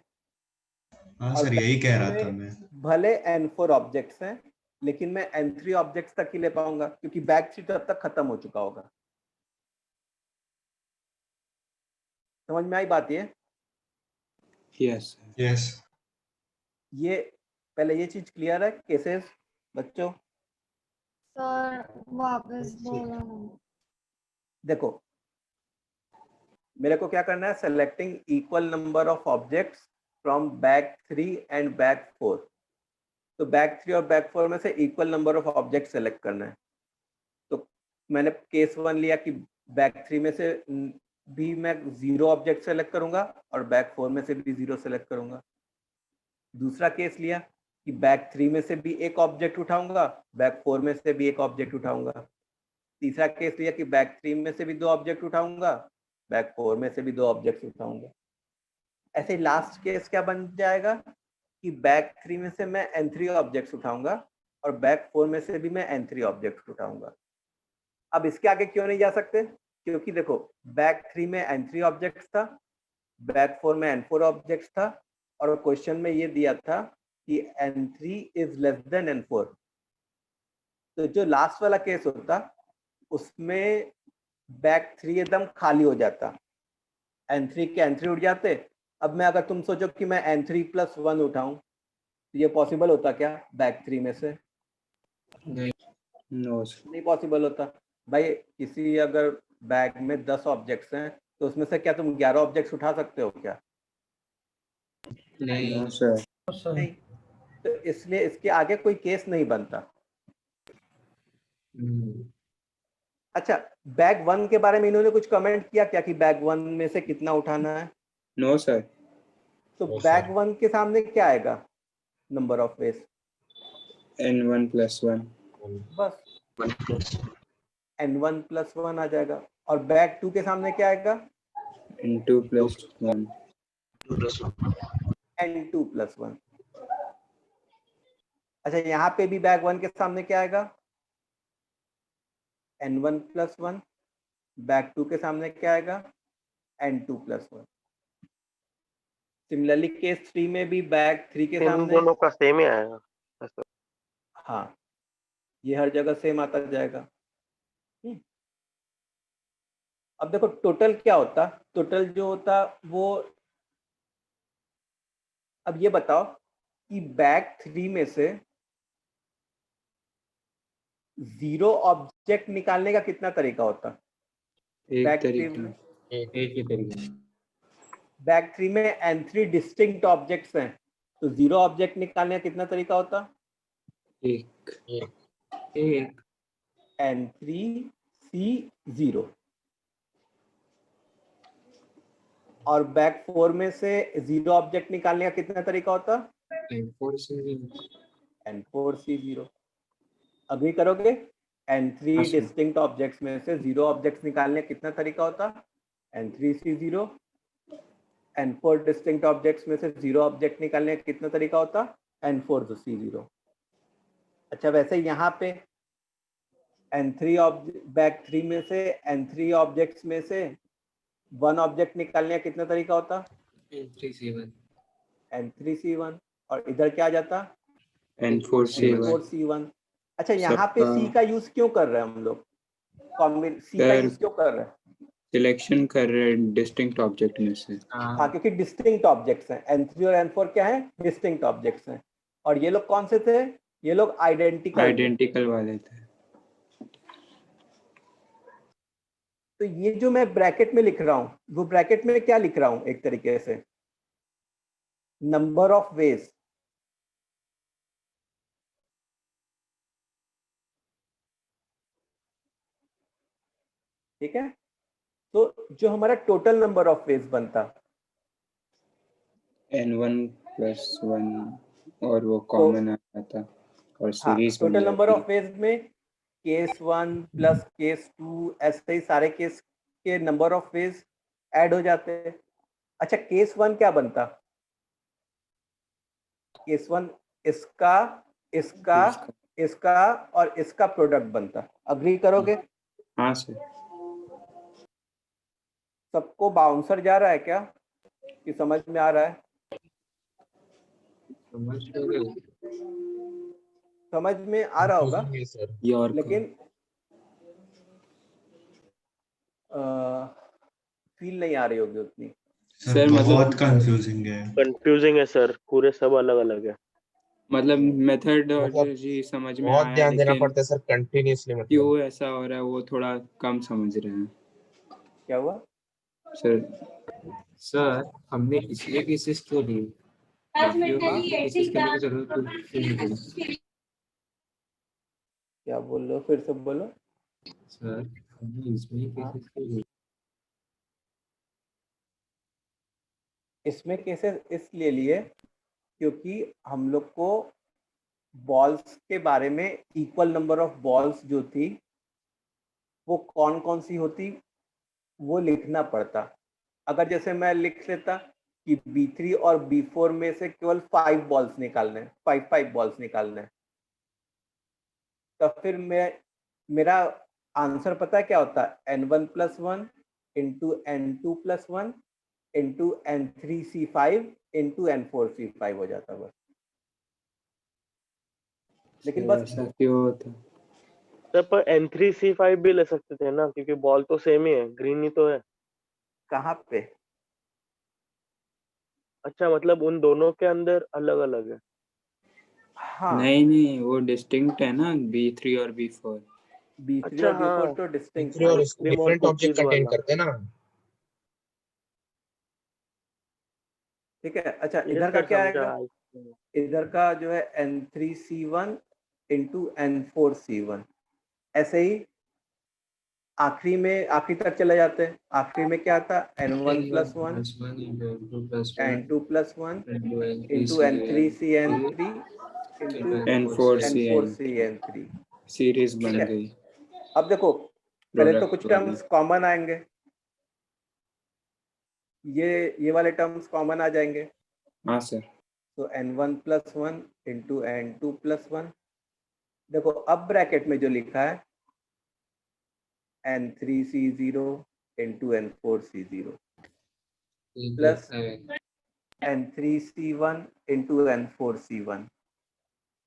Speaker 5: हाँ
Speaker 1: और
Speaker 5: सर यही कह रहा था
Speaker 1: में
Speaker 5: मैं।
Speaker 1: भले N4 ऑब्जेक्ट्स हैं लेकिन मैं N3 ऑब्जेक्ट्स तक ही ले पाऊंगा क्योंकि बैग 3 तब तक खत्म हो चुका होगा। समझ में आई बात? ये
Speaker 3: Yes.
Speaker 5: यस
Speaker 1: ये पहले ये चीज क्लियर है केसेस बच्चों?
Speaker 7: सर वापस बोलो ना।
Speaker 1: देखो मेरे को क्या करना है, selecting equal number of objects from bag 3 and bag 4। तो बैग 3 और बैग 4 में से equal number of object select करना है। तो मैंने केस 1 लिया कि बैग 3 में से भी मैं 0 ऑब्जेक्ट सेलेक्ट करूंगा और बैग 4 में से भी 0 सेलेक्ट करूंगा। दूसरा केस लिया कि बैग 3 में से भी एक ऑब्जेक्ट उठाऊंगा, बैग 4 में से भी एक ऑब्जेक्ट उठाऊंगा। तीसरा केस लिया कि बैग 3 में से भी 2 ऑब्जेक्ट उठाऊंगा, बैग 4 में से भी 2 ऑब्जेक्ट उठाऊंगा। ऐसे लास्ट केस क्या बन जाएगा कि बैग 3 में से मैं N3 ऑब्जेक्ट्स उठाऊंगा और बैग 4 में से भी मैं N3 ऑब्जेक्ट्स उठाऊंगा। अब इसके आगे क्यों नहीं जा सकते, क्योंकि देखो बैग 3 में N3 ऑब्जेक्ट्स था, बैग 4 में N4 ऑब्जेक्ट्स था और क्वेश्चन में ये दिया था कि N3 is less than N4। तो जो लास्ट वाला केस होता उसमें बैग 3 एकदम खाली हो जाता, N3 के N3 उठ जाते। अब मैं अगर तुम सोचो कि मैं N3+1 उठाऊं तो ये पॉसिबल होता क्या बैग 3 में से?
Speaker 8: नहीं,
Speaker 3: No, sir.
Speaker 1: नहीं पॉसिबल होता। भाई किसी अगर बैग में 10 ऑब्जेक्ट्स हैं तो उसमें से क्या तुम 11 ऑब्जेक्ट्स उठा सकते हो क्या?
Speaker 8: नहीं,
Speaker 3: No, sir.
Speaker 6: सर।
Speaker 1: नहीं, तो इसलिए इसके आगे कोई केस नहीं बनता। अच्छा बैग 1 के बारे में इन्होंने कुछ कमेंट किया क्या कि बैग 1 में से कितना उठाना है?
Speaker 3: No, sir.
Speaker 1: तो बैग 1 के सामने क्या आएगा, नंबर ऑफ वेज,
Speaker 3: N1+1.
Speaker 1: बस N1+1 आ जाएगा। और बैग 2 के सामने क्या आएगा,
Speaker 3: N2+1.
Speaker 1: N2+1। अच्छा यहाँ पे भी बैग 1 के सामने क्या आएगा, N1+1। बैग 2 के सामने क्या आएगा, N2+1। सिमिलरली केस 3 में भी बैग 3 के
Speaker 4: इन
Speaker 1: सामने,
Speaker 4: दोनों का सेम ही आएगा ऐसा।
Speaker 1: हाँ ये हर जगह सेम आता जाएगा। अब देखो टोटल क्या होता, टोटल जो होता वो, अब ये बताओ कि बैग 3 में से 0 ऑब्जेक्ट निकालने का कितना तरीका होता?
Speaker 3: एक
Speaker 1: बैग 3
Speaker 3: तरीका।
Speaker 1: में,
Speaker 8: एक ही तरीका।
Speaker 1: बैग 3 में N3 डिस्टिंक्ट ऑब्जेक्ट्स हैं तो 0 ऑब्जेक्ट निकालने का कितना तरीका होता?
Speaker 3: एक।
Speaker 8: एक
Speaker 1: N3C0 और बैक 4 में से 0 ऑब्जेक्ट निकालने का कितना तरीका होता? N4C0। अभी करोगे? N3
Speaker 3: अच्छा।
Speaker 1: डिस्टिंक्ट ऑब्जेक्ट्स में से 0 ऑब्जेक्ट्स निकालने का कितना तरीका होता? N3C0। N4 डिस्टिंक्ट ऑब्जेक्ट्स में से 0 ऑब्जेक्ट निकालने का कितना तरीका होता? N4C0। अच्छा, वैसे यहाँ पे N3 बैक 3 में से N3 ऑब्जेक्ट्स में से 1 ऑब्जेक्ट निकालने का कितना तरीका होता?
Speaker 8: N3C1
Speaker 1: N3C1। और इधर क्या आ जाता?
Speaker 3: N4C1।
Speaker 1: N4C1। अच्छा, यहाँ पे C का यूज क्यों कर रहे हैं हम लोग? C का यूज क्यों कर रहे हैं?
Speaker 3: सिलेक्शन कर रहे हैं डिस्टिंक्ट ऑब्जेक्ट में से।
Speaker 1: हाँ, क्योंकि डिस्टिंक्ट ऑब्जेक्ट्स हैं। N3 और N4 क्या है? डिस्टिंक्ट ऑब्जेक्ट्स हैं। और ये लोग कौन से थे? ये लोग आइडेंटिकल
Speaker 3: वाले थे।
Speaker 1: तो ये जो मैं ब्रैकेट में लिख रहा हूँ, वो ब्रैकेट में क्या लिख रहा हूँ? एक तरीके से नंबर ऑफ वेज। ठीक है, तो जो हमारा टोटल नंबर ऑफ वेज बनता
Speaker 3: N1+1 और वो कॉमन आ जाता और सीरीज बन
Speaker 1: टोटल नंबर
Speaker 3: जाती।
Speaker 1: ऑफ वेज में केस 1 प्लस केस 2 ऐसे ही सारे केस के नंबर ऑफ वेज ऐड हो जाते हैं। अच्छा, केस 1 क्या बनता? केस 1 इसका इसका इसका और इसका प्रोडक्ट बनता। अग्री करोगे?
Speaker 3: हाँ सर।
Speaker 1: सबको बाउंसर जा रहा है क्या कि समझ में आ रहा है? समझ में आ रहा होगा, लेकिन फील नहीं आ रही होगी उतनी।
Speaker 5: सर बहुत कंफ्यूजिंग है।
Speaker 4: कंफ्यूजिंग है सर, पूरे सब अलग अलग है।
Speaker 3: मतलब मेथडोलॉजी समझ में
Speaker 2: बहुत
Speaker 3: आया,
Speaker 2: ध्यान देना
Speaker 3: लेकिन
Speaker 2: पड़ता है सर कंटिन्यूअसली। मतलब
Speaker 3: क्यों ऐसा हो रहा है वो थोड़ा कम समझ रहे हैं।
Speaker 1: क्या हुआ
Speaker 8: सर? हमने इसलिए केसेस क्यों लिए? केसेस करने की जरूरत नहीं पड़ी।
Speaker 1: क्या बोल रहे हो? फिर से बोलो
Speaker 8: सर, हमने इसमें केसेस क्यों लिए?
Speaker 1: इसमें केसेस इसलिए लिए क्योंकि हम लोग को बॉल्स के बारे में, इक्वल नंबर ऑफ बॉल्स जो थी वो कौन कौन सी होती वो लिखना पड़ता। अगर जैसे मैं लिख लेता कि B3 और B4 में से केवल 5 बॉल्स निकालने, 5 बॉल्स निकालने, तो फिर मेरा आंसर पता है क्या होता? N1+1 into N2+1 into N3C5 into N4C5 हो जाता बस। लेकिन बस
Speaker 3: ऐसा क्यों होता?
Speaker 4: सर पर N3C5 भी ले सकते थे ना, क्योंकि बॉल तो सेम ही है, ग्रीन ही तो है।
Speaker 1: कहाँ पे?
Speaker 4: अच्छा, मतलब उन दोनों के अंदर अलग अलग है।
Speaker 1: हाँ,
Speaker 3: नहीं, वो डिस्टिंक्ट है ना, B3 और B4।
Speaker 1: B3
Speaker 4: अच्छा,
Speaker 1: और B4
Speaker 4: हाँ,
Speaker 1: तो डिस्टिंक्ट
Speaker 2: और
Speaker 1: है।
Speaker 2: डिफरेंट ऑब्जेक्ट कंटेन करते हैं ना।
Speaker 1: ठीक है। अच्छा,
Speaker 4: ये
Speaker 1: इधर का
Speaker 4: सर
Speaker 1: क्या
Speaker 4: समझा।
Speaker 1: आएगा? इधर का जो है N3C1 इंटू N4C1। ऐसे ही आखिरी में, आखिरी तक चले जाते हैं। आखिरी में क्या आता? N1+1 N2+1 into N3CN3 into N4CN3।
Speaker 3: Series
Speaker 1: ठीक
Speaker 3: बन
Speaker 1: है।
Speaker 3: गई।
Speaker 1: अब देखो, पहले तो कुछ
Speaker 3: प्रोडक्ट
Speaker 1: टर्म्स कॉमन आएंगे, ये वाले टर्म्स कॉमन आ जाएंगे।
Speaker 3: हाँ सर।
Speaker 1: तो N1+1 इंटू N2+1। देखो अब ब्रैकेट में जो लिखा है N3C0 into N4C0 plus N3C1 into N4C1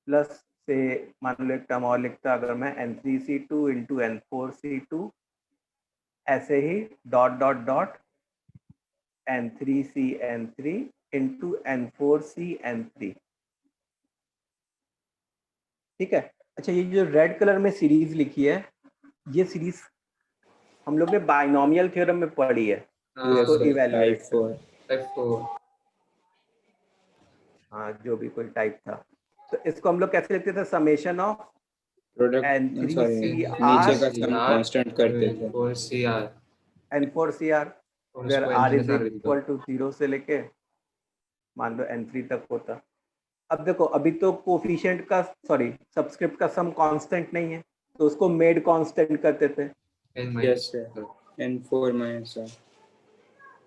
Speaker 1: plus से मान लो एक टर्म और लिखता अगर मैं N3C2 इंटू N4C2, ऐसे ही dot dot dot N3CN3 into N4CN3। ठीक है। अच्छा, ये जो रेड कलर में सीरीज लिखी है, ये सीरीज हम लोग ने बाइनोमियल थ्योरम में पढ़ी है। इसको इवैल्यूएट
Speaker 8: F4।
Speaker 1: हाँ, जो भी कोई टाइप था, तो इसको हम लोग कैसे लिखते थे? Summation of
Speaker 3: product
Speaker 1: N3
Speaker 3: sorry
Speaker 1: CR
Speaker 3: नीचे का सम कांस्टेंट करते थे
Speaker 8: four C R
Speaker 1: N4 CR
Speaker 8: और
Speaker 1: वेयर
Speaker 8: उसको
Speaker 1: R
Speaker 8: N
Speaker 1: is
Speaker 8: minus r लिख दो।
Speaker 1: इक्वल टू 0 से लेके मान लो N3 तक होता। अब देखो अभी तो कोफिशिएंट का सॉरी सबस्क्रिप्ट का सम कांस्टेंट नहीं है, तो उसको मेड कांस्टेंट करते थे।
Speaker 8: N
Speaker 3: yes
Speaker 8: minus
Speaker 3: sir N4 minus r.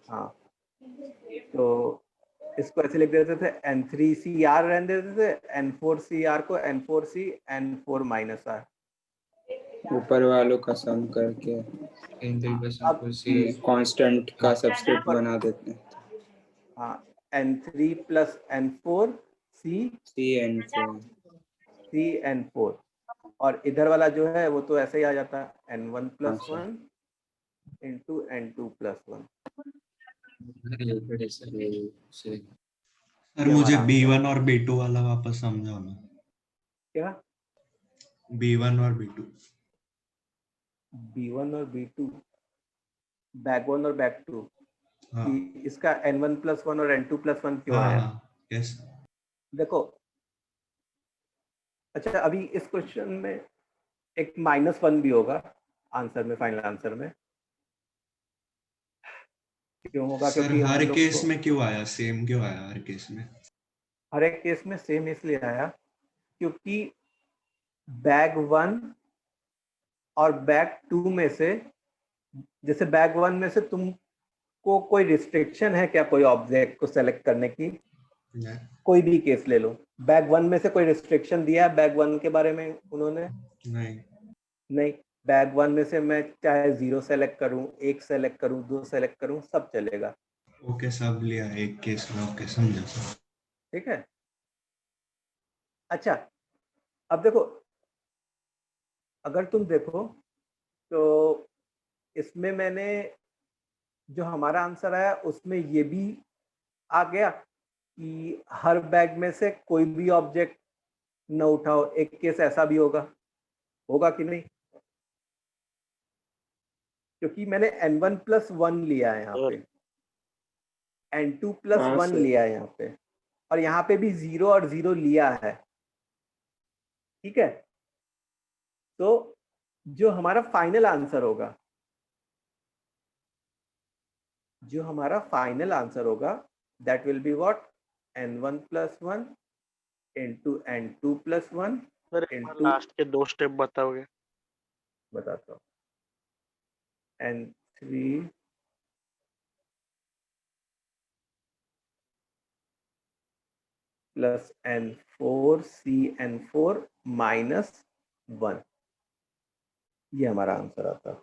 Speaker 1: हाँ, तो इसको ऐसे लिख देते थे N3CR रहने देते थे, N4CR को N4C N4 माइनस आर।
Speaker 3: ऊपर वालों का सम करके
Speaker 8: N3 प्लस
Speaker 1: अब
Speaker 8: N4 सी
Speaker 3: कांस्टेंट का सबस्क्रिप्ट
Speaker 1: ऊपर
Speaker 3: बना देते हैं
Speaker 1: हाँ N3 plus N4 C
Speaker 3: CN4
Speaker 1: C N4 और इधर वाला जो है वो तो ऐसे ही आ जाता है N1
Speaker 3: हाँ
Speaker 1: plus
Speaker 3: sir
Speaker 1: 1 into N2 plus 1।
Speaker 8: Related है सर ये से
Speaker 5: सर
Speaker 1: ये
Speaker 5: मुझे
Speaker 1: हमारा आंसर
Speaker 5: B1 और B2 वाला वापस समझाओ ना।
Speaker 1: क्या
Speaker 5: B1 और B2
Speaker 1: B1 और B2 बैक 1 और बैक 2
Speaker 5: हाँ
Speaker 1: कि इसका N1 प्लस 1 और N2 प्लस 1 क्यों
Speaker 5: हाँ
Speaker 1: आया?
Speaker 5: हाँ यस
Speaker 1: देखो अच्छा अभी इस क्वेश्चन में एक -1 भी होगा आंसर में, फाइनल आंसर में। क्यों होगा?
Speaker 5: सर
Speaker 1: क्योंकि हम
Speaker 5: हर
Speaker 1: लोग
Speaker 5: केस
Speaker 1: को
Speaker 5: में क्यों आया, सेम क्यों आया हर केस में?
Speaker 1: हर एक केस में सेम इसलिए आया क्योंकि बैग 1 और बैग 2 में से, जैसे बैग 1 में से तुमको कोई रिस्ट्रिक्शन है क्या कोई ऑब्जेक्ट को सेलेक्ट करने की?
Speaker 5: नहीं
Speaker 1: कोई भी केस ले लो, बैग 1 में से कोई रिस्ट्रिक्शन दिया है बैग 1 के बारे में उन्होंने?
Speaker 5: नहीं
Speaker 1: नहीं। बैग 1 में से मैं चाहे 0 सेलेक्ट करूं, 1 सेलेक्ट करूं, 2 सेलेक्ट करूं, सब चलेगा।
Speaker 5: ओके सब लिया एक केस में, ओके समझा सर।
Speaker 1: ठीक है। अच्छा अब देखो, अगर तुम देखो तो इसमें मैंने जो हमारा आंसर आया उसमें ये भी आ गया कि हर बैग में से कोई भी ऑब्जेक्ट न उठाओ। एक केस ऐसा भी होगा कि नहीं? क्योंकि मैंने N1 प्लस 1 लिया है यहाँ पे, N2 प्लस
Speaker 3: हाँ
Speaker 1: 1
Speaker 3: सर
Speaker 1: लिया है यहाँ पे, और यहाँ पे भी 0 और 0 लिया है। ठीक है, तो जो हमारा फाइनल आंसर होगा, that will be what? N1 plus 1 into N2 plus 1
Speaker 4: sir एक बार
Speaker 1: इंटू,
Speaker 4: लास्ट के 2 स्टेप बताओगे?
Speaker 1: बताता हूँ, N3 plus N4 CN4 minus 1, ये हमारा आंसर आता है।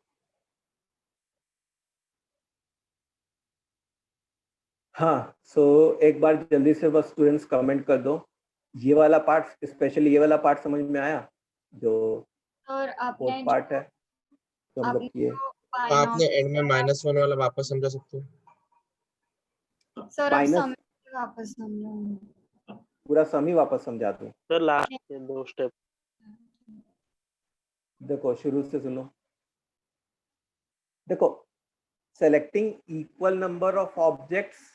Speaker 1: हाँ, सो एक बार जल्दी से बस स्टूडेंट्स कमेंट कर दो, ये वाला पार्ट, स्पेशली ये वाला पार्ट समझ में आया जो
Speaker 7: और
Speaker 1: फोर्थ
Speaker 7: आपने
Speaker 1: पार्ट है तो हम लोग किए?
Speaker 10: आपने एंड में -1 वाला वापस समझा सकते हो?
Speaker 7: सर अब
Speaker 1: माइनस
Speaker 7: समय वापस समझो।
Speaker 1: पूरा सम ही वापस समझा दूं?
Speaker 4: सर लास्ट के 2 स्टेप।
Speaker 1: देखो शुरू से सुनो। देखो, selecting equal number of objects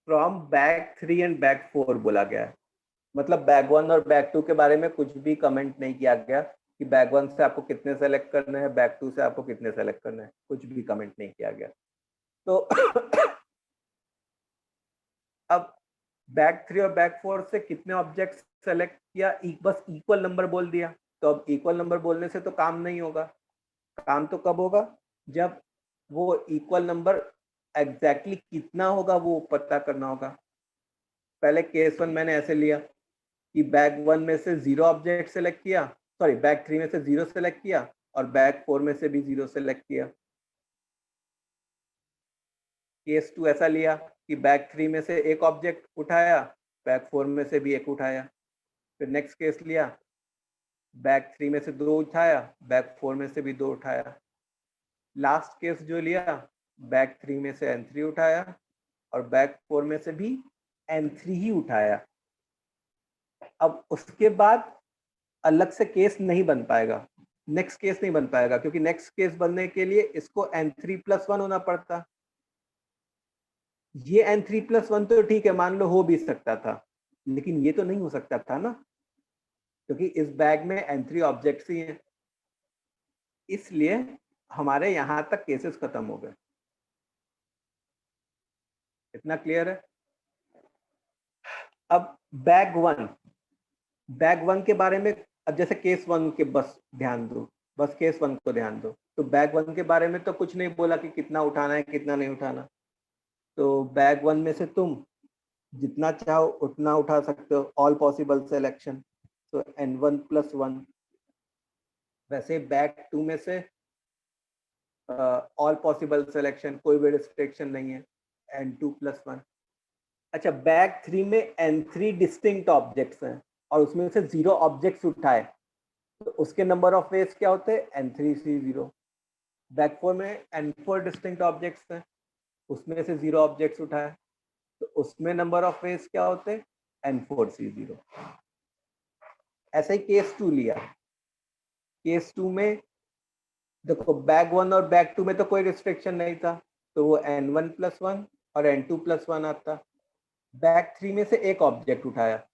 Speaker 1: from bag 3 and bag 4 बोला गया है। मतलब बैग 1 और बैग 2 के बारे में कुछ भी कमेंट नहीं किया गया कि बैग 1 से आपको कितने सेलेक्ट करने हैं, बैग 2 से आपको कितने सेलेक्ट करने हैं, कुछ भी कमेंट नहीं किया गया। तो अब बैग 3 और बैग 4 से कितने ऑब्जेक्ट सेलेक्ट किया, बस इक्वल नंबर बोल दिया। तो अब इक्वल नंबर बोलने से तो काम नहीं होगा। काम तो कब होगा? जब वो इक्वल नंबर एग्जैक्टली कितना होगा वो पता करना होगा। पहले केस 1 मैंने ऐसे लिया कि बैग 1 में से 0 ऑब्जेक्ट सेलेक्ट किया, सॉरी बैग 3 में से 0 सेलेक्ट किया और बैग 4 में से भी 0 सेलेक्ट किया। केस 2 ऐसा लिया कि बैग 3 में से एक ऑब्जेक्ट उठाया, बैग 4 में से भी एक उठाया। फिर नेक्स्ट केस लिया, बैग 3 में से 2 उठाया, बैग 4 में से भी 2 उठाया। लास्ट केस जो लिया, बैग 3 में से N3 उठाया और बैग 4 में से भी N3 ही उठाया। अब उसके बाद अलग से केस नहीं बन पाएगा, नेक्स्ट केस नहीं बन पाएगा, क्योंकि नेक्स्ट केस बनने के लिए इसको N3 प्लस 1 होना पड़ता। ये N3 प्लस 1 तो ठीक है, मान लो हो भी सकता था, लेकिन ये तो नहीं हो सकता था ना। क्योंकि इस बैग में n3 ऑब्जेक्ट्स ही हैं, इसलिए हमारे यहां तक केसेस खत्म हो गए। इतना क्लियर है? अब बैग वन के बारे में, अब जैसे केस वन के बस ध्यान दो, बस केस वन को ध्यान दो। तो बैग वन के बारे में तो कुछ नहीं बोला कि कितना उठाना है कितना नहीं उठाना। तो बैग वन में से तुम जितना चाहो उतना उठा सकते हो, ऑल पॉसिबल सिलेक्शन, तो n1 + 1। वैसे बैग टू में से ऑल पॉसिबल सिलेक्शन, कोई भी रिस्ट्रिक्शन नहीं है, n2 + 1। अच्छा, बैग 3 में n3 डिस्टिंक्ट ऑब्जेक्ट्स हैं और उसमें से 0 ऑब्जेक्ट्स उठाए, तो उसके नंबर ऑफ वेज क्या होते हैं? n3c0। बैग 4 में n4 डिस्टिंक्ट ऑब्जेक्ट्स हैं, उसमें से 0 ऑब्जेक्ट्स उठाए, तो उसमें नंबर ऑफ वेज क्या होते हैं? n4c0। ऐसा ही केस 2 लिया। केस 2 में देखो, बैग 1 और बैग 2 में तो कोई रिस्ट्रिक्शन नहीं था, तो वो n1 + 1 और n2 + 1 आता। बैग 3 में से एक ऑब्जेक्ट उठाया,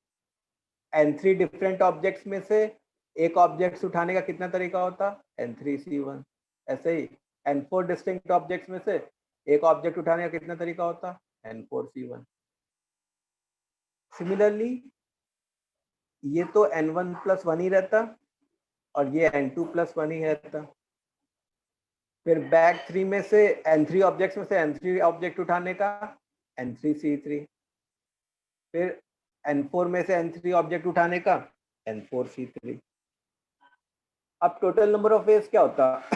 Speaker 1: n3 डिफरेंट ऑब्जेक्ट्स में से एक ऑब्जेक्ट उठाने का कितना तरीका होता? n3c1। ऐसे ही n4 डिस्टिंक्ट ऑब्जेक्ट्स में से एक ऑब्जेक्ट उठाने का कितना तरीका होता? n4c1। सिमिलरली ये तो n1 + 1 ही रहता और ये n2 + 1 ही रहता। फिर बैग 3 में से n3 ऑब्जेक्ट्स में से n3 ऑब्जेक्ट उठाने का n3c3। फिर n4 में से n3 ऑब्जेक्ट उठाने का n4c3। अब टोटल नंबर ऑफ वेज क्या होता?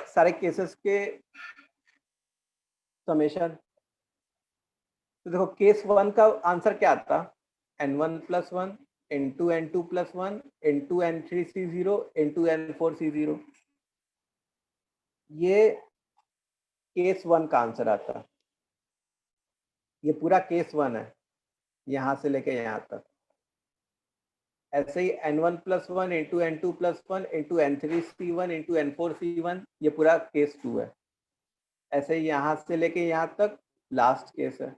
Speaker 1: सारे केसेस के समेशन। तो देखो, केस 1 का आंसर क्या आता? n1 + 1 into n2 + 1 into n3c0 into n4c0। ये केस 1 का आंसर आता। ये पूरा केस 1 है, यहां से लेके यहां तक। ऐसे ही n1 + 1 into n2 + 1 into n3c1 into n4c1, ये पूरा केस 2 है। ऐसे ही यहां से लेके यहां तक लास्ट केस है।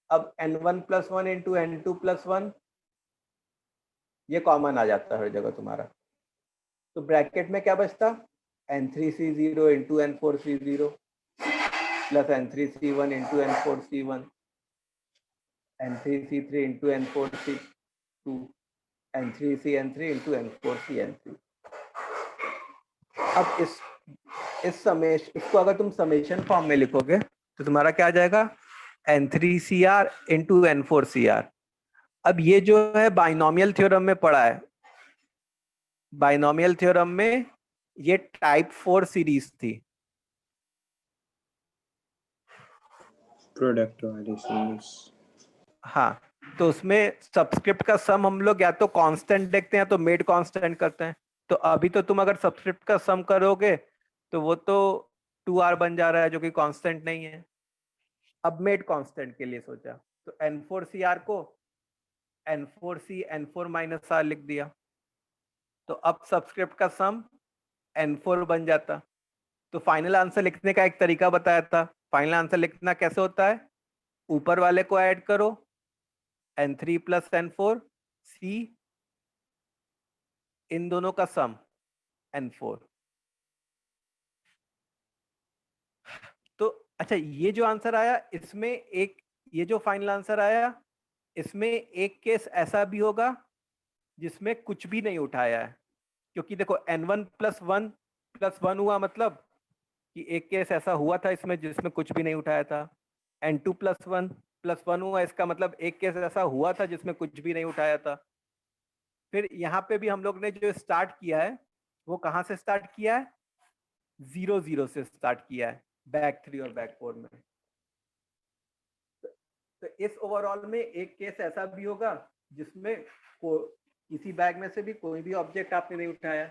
Speaker 1: अब n1 + 1 इंटू n2 + 1, ये कॉमन आ जाता है हर जगह तुम्हारा। तो ब्रैकेट में क्या बचता? n3c0 into n4c0 plus n3c1 into n4c1, n3c3 into n4c2, n3cn3 into n4cn3। अब इस समेश इसको अगर तुम समेशन फॉर्म में लिखोगे तो तुम्हारा क्या आ जाएगा? n3cr into n4cr। अब ये जो है बाइनोमियल थ्योरम में पढ़ा है। बाइनोमियल थ्योरम में ये टाइप 4 सीरीज थी,
Speaker 3: प्रोडक्ट वाली सीरीज।
Speaker 1: हाँ। तो उसमें सबस्क्रिप्ट का सम हम लोग या तो कांस्टेंट देखते हैं तो मेड कांस्टेंट करते हैं। तो अभी तो तुम अगर सबस्क्रिप्ट का सम करोगे तो वो तो 2r बन जा रहा है, जो कि कांस्टेंट नहीं है। अब मेड कांस्टेंट के लिए सोचा तो n4cr को n4c n4 - r लिख दिया, तो अब सबस्क्रिप्ट का सम n4 बन जाता। तो फाइनल आंसर लिखने का एक तरीका बताया था। फाइनल आंसर लिखना कैसे होता है? ऊपर वाले को ऐड करो, n3 + n4 c, इन दोनों का सम n4। तो अच्छा, ये जो आंसर आया इसमें एक, ये जो फाइनल आंसर आया इसमें एक केस ऐसा भी होगा जिसमें कुछ भी नहीं उठाया है, क्योंकि देखो n1 + 1 + 1 हुआ, मतलब कि एक केस ऐसा हुआ था इसमें जिसमें कुछ भी नहीं उठाया था। n2 + 1 + 1 हुआ, इसका मतलब एक केस ऐसा हुआ था जिसमें कुछ भी नहीं उठाया था। फिर यहाँ पे भी हम लोग ने जो स्टार्ट किया है वो कहाँ से स्टार्ट किया है? 0 0 से स्टार्ट किया है बैग 3 और बैग 4 में। तो इस ओवरऑल में एक केस ऐसा भी होगा जिसमें किसी बैग में से भी कोई भी ऑब्जेक्ट आपने नहीं उठाया।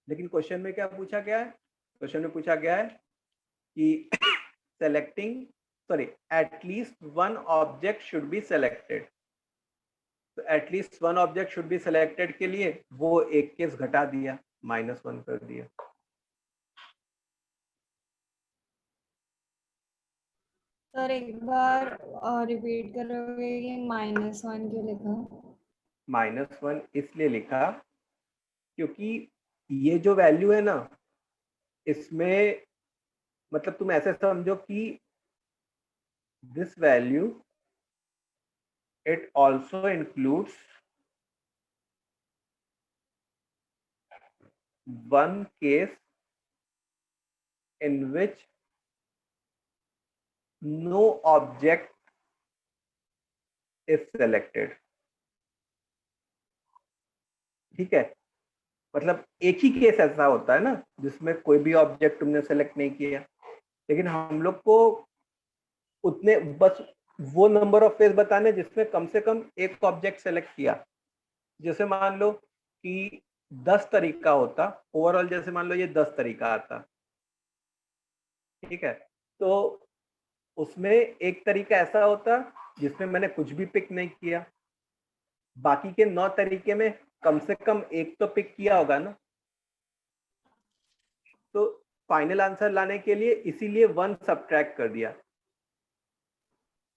Speaker 1: लेकिन क्वेश्चन में क्या पूछा गया है? क्वेश्चन में पूछा गया है कि selecting, sorry, at least one object should be selected. तो at least one object should be selected के लिए वो एक केस घटा दिया, -1 कर दिया।
Speaker 7: सर एक बार रिपीट करोगे कि -1 क्यों लिखा?
Speaker 1: -1 इसलिए लिखा क्योंकि ये जो वैल्यू है ना, इसमें मतलब तुम ऐसे समझो कि this value it also includes one case in which no object is selected. ठीक है, मतलब एक ही केस ऐसा होता है ना जिसमें कोई भी ऑब्जेक्ट तुमने सेलेक्ट नहीं किया, लेकिन हम लोग को उतने बस वो नंबर ऑफ केस बताने जिसमें कम से कम एक ऑब्जेक्ट सेलेक्ट किया। जैसे मान लो कि 10 तरीका होता ओवरऑल, जैसे मान लो ये 10 तरीका आता, ठीक है, तो उसमें एक तरीका ऐसा होता जिसमें मैंने कुछ भी पिक नहीं किया, बाकी के 9 तरीके में कम से कम एक तो पिक किया होगा ना। तो फाइनल आंसर लाने के लिए इसीलिए 1 सब्ट्रैक्ट कर दिया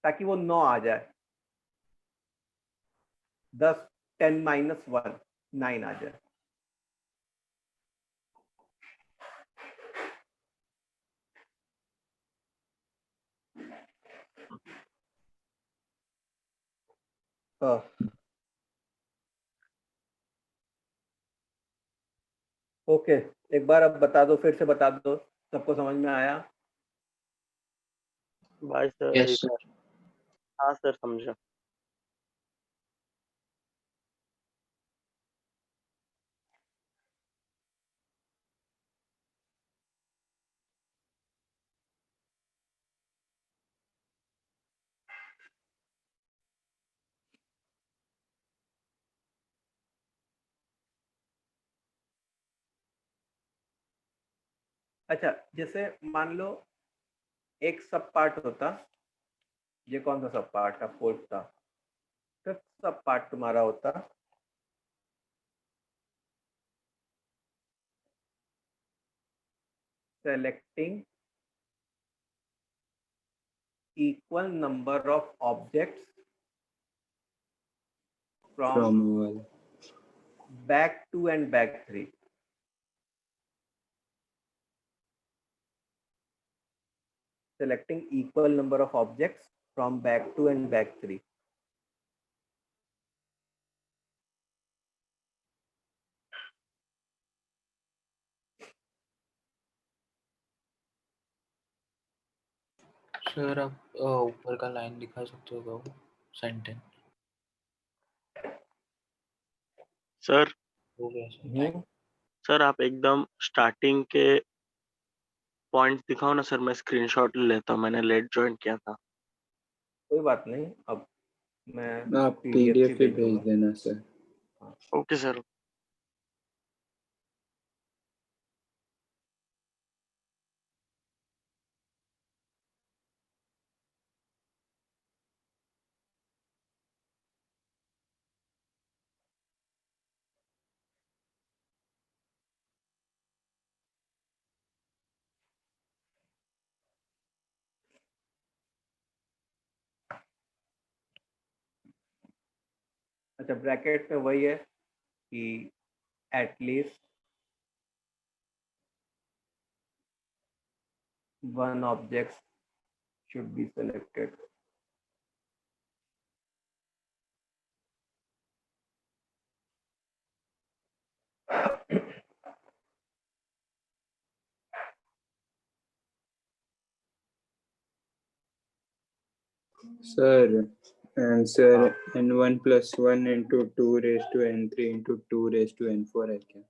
Speaker 1: ताकि वो 9 आ जाए। 10 10 माइनस 1 9 आ जाए। ओके, एक बार अब बता दो, फिर से बता दो, सबको समझ में आया?
Speaker 4: भाई सर
Speaker 8: Yes,
Speaker 4: एक
Speaker 8: sir.
Speaker 4: हाँ सर समझा।
Speaker 1: अच्छा, जैसे मान लो एक सब पार्ट होता, ये कौन सा सब पार्ट था? फोर्थ था। फिफ्थ सब पार्ट तुम्हारा होता selecting equal number of objects from
Speaker 3: From oval.
Speaker 1: back 2 and back 3. Selecting equal number of objects from back 2 and back 3.
Speaker 8: Sir आप ऊपर का लाइन दिखा सकते हो क्या? सेंटेंस
Speaker 4: सर
Speaker 8: हो गया सर।
Speaker 4: सर आप एकदम स्टार्टिंग के पॉइंट्स दिखाओ ना सर, मैं स्क्रीनशॉट ले लेता हूँ, मैंने लेट ज्वाइन किया था।
Speaker 1: कोई बात नहीं, अब मैं
Speaker 3: आप
Speaker 1: PDF
Speaker 3: PDF
Speaker 1: ही
Speaker 3: पे
Speaker 1: भेज
Speaker 3: भेज
Speaker 1: दूंगा।
Speaker 3: देना सर।
Speaker 4: Okay sir.
Speaker 1: अच्छा, ब्रैकेट में वही है कि at least one object should be selected.
Speaker 3: Sir, answer n1 plus 1 into 2 raised to n3 into 2 raised to n4 है क्या?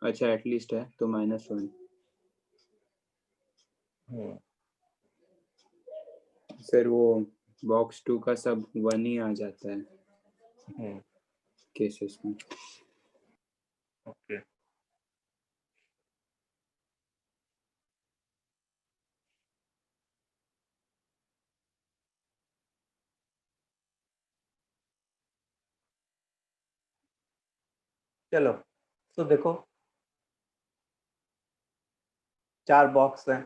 Speaker 3: अच्छा एटलीस्ट है तो -1। सर वो बॉक्स 2 का सब 1 ही आ जाता है केसेस में।
Speaker 1: ओके, चलो तो देखो 4 बॉक्स हैं,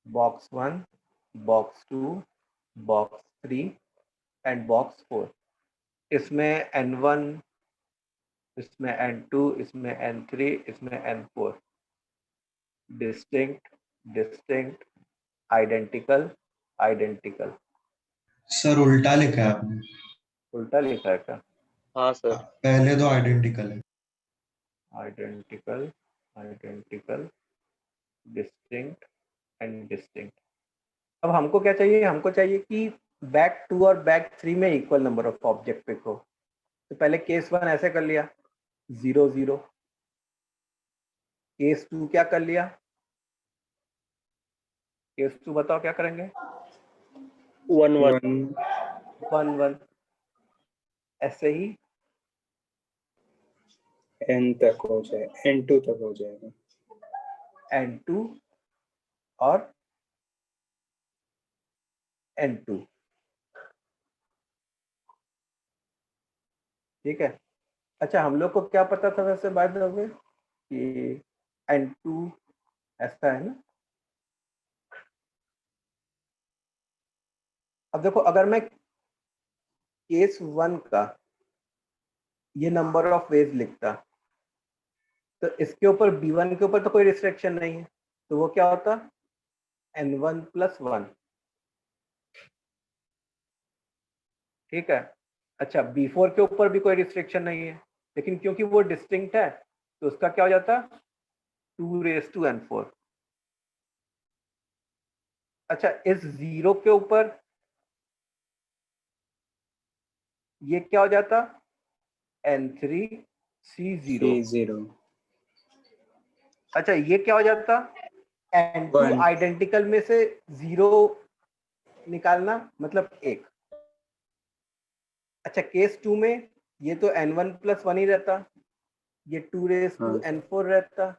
Speaker 1: box 1, box 2, box 3 and box 4, इसमें n1, इसमें n2, इसमें n3, इसमें n4, distinct, distinct, identical, identical.
Speaker 5: Sir उल्टा लिखा है आपने।
Speaker 1: उल्टा लिखा है क्या?
Speaker 4: हाँ सर।
Speaker 5: पहले दो आइडेंटिकल है।
Speaker 1: Identical, identical, distinct and distinct. अब हमको क्या चाहिए? हमको चाहिए कि बैक 2 और बैक 3 में equal number of object pick हो। तो पहले केस 1 ऐसे कर लिया, 0 0। केस 2 क्या कर लिया? केस 2 बताओ क्या करेंगे?
Speaker 4: 1 1
Speaker 1: 1 1। ऐसे ही
Speaker 3: n तक हो जाए, n2 तक हो जाएगा,
Speaker 1: n2 और n2। ठीक है। अच्छा, हम लोग को क्या पता था वैसे बाय द वे कि n2 ऐसा है ना? अब देखो, अगर मैं केस 1 का ये नंबर ऑफ वेज लिखता तो इसके ऊपर b1 के ऊपर तो कोई रिस्ट्रिक्शन नहीं है, तो वो क्या होता? n1 + 1। ठीक है। अच्छा, b4 के ऊपर भी कोई रिस्ट्रिक्शन नहीं है, लेकिन क्योंकि वो डिस्टिंक्ट है तो उसका क्या हो जाता? 2n4। अच्छा, इस 0 के ऊपर ये क्या हो जाता? n3c0।
Speaker 3: c0।
Speaker 1: अच्छा, ये क्या हो जाता? n2
Speaker 3: 1
Speaker 1: आइडेंटिकल में से 0 निकालना, मतलब 1। अच्छा, केस 2 में ये तो n1 + 1 ही रहता, ये 2n4 रहता,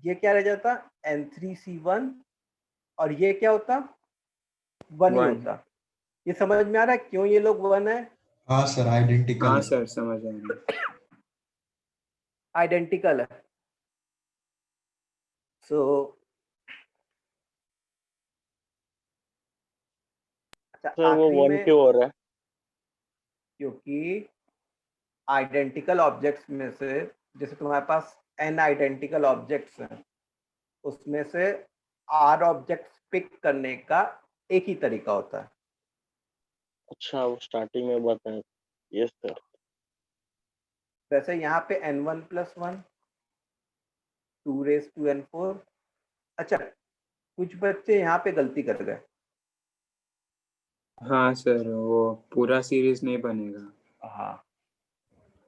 Speaker 1: ये क्या रह जाता? n3c1, और ये क्या होता? 1 ही
Speaker 3: 1।
Speaker 1: होता। ये समझ में आ रहा है क्यों ये लोग 1 है?
Speaker 5: हाँ सर आइडेंटिकल
Speaker 3: हाँ
Speaker 5: है।
Speaker 3: सर समझ आएगा।
Speaker 1: आइडेंटिकल है। सो अच्छा,
Speaker 4: सर वो
Speaker 1: आखिरी
Speaker 4: 1
Speaker 1: में,
Speaker 4: क्यों हो रहा है?
Speaker 1: क्योंकि आइडेंटिकल ऑब्जेक्ट्स में से, जैसे तुम्हारे पास n आइडेंटिकल ऑब्जेक्ट्स हैं, उसमें से r ऑब्जेक्ट्स पिक करने का एक ही तरीका होता है।
Speaker 4: अच्छा, वो स्टार्टिंग में बताया। Yes sir.
Speaker 1: वैसे यहाँ पे n1 + 1, 2n4। अच्छा, कुछ बच्चे यहाँ पे गलती कर गए।
Speaker 3: हाँ सर, वो पूरा सीरीज नहीं बनेगा,
Speaker 1: हाँ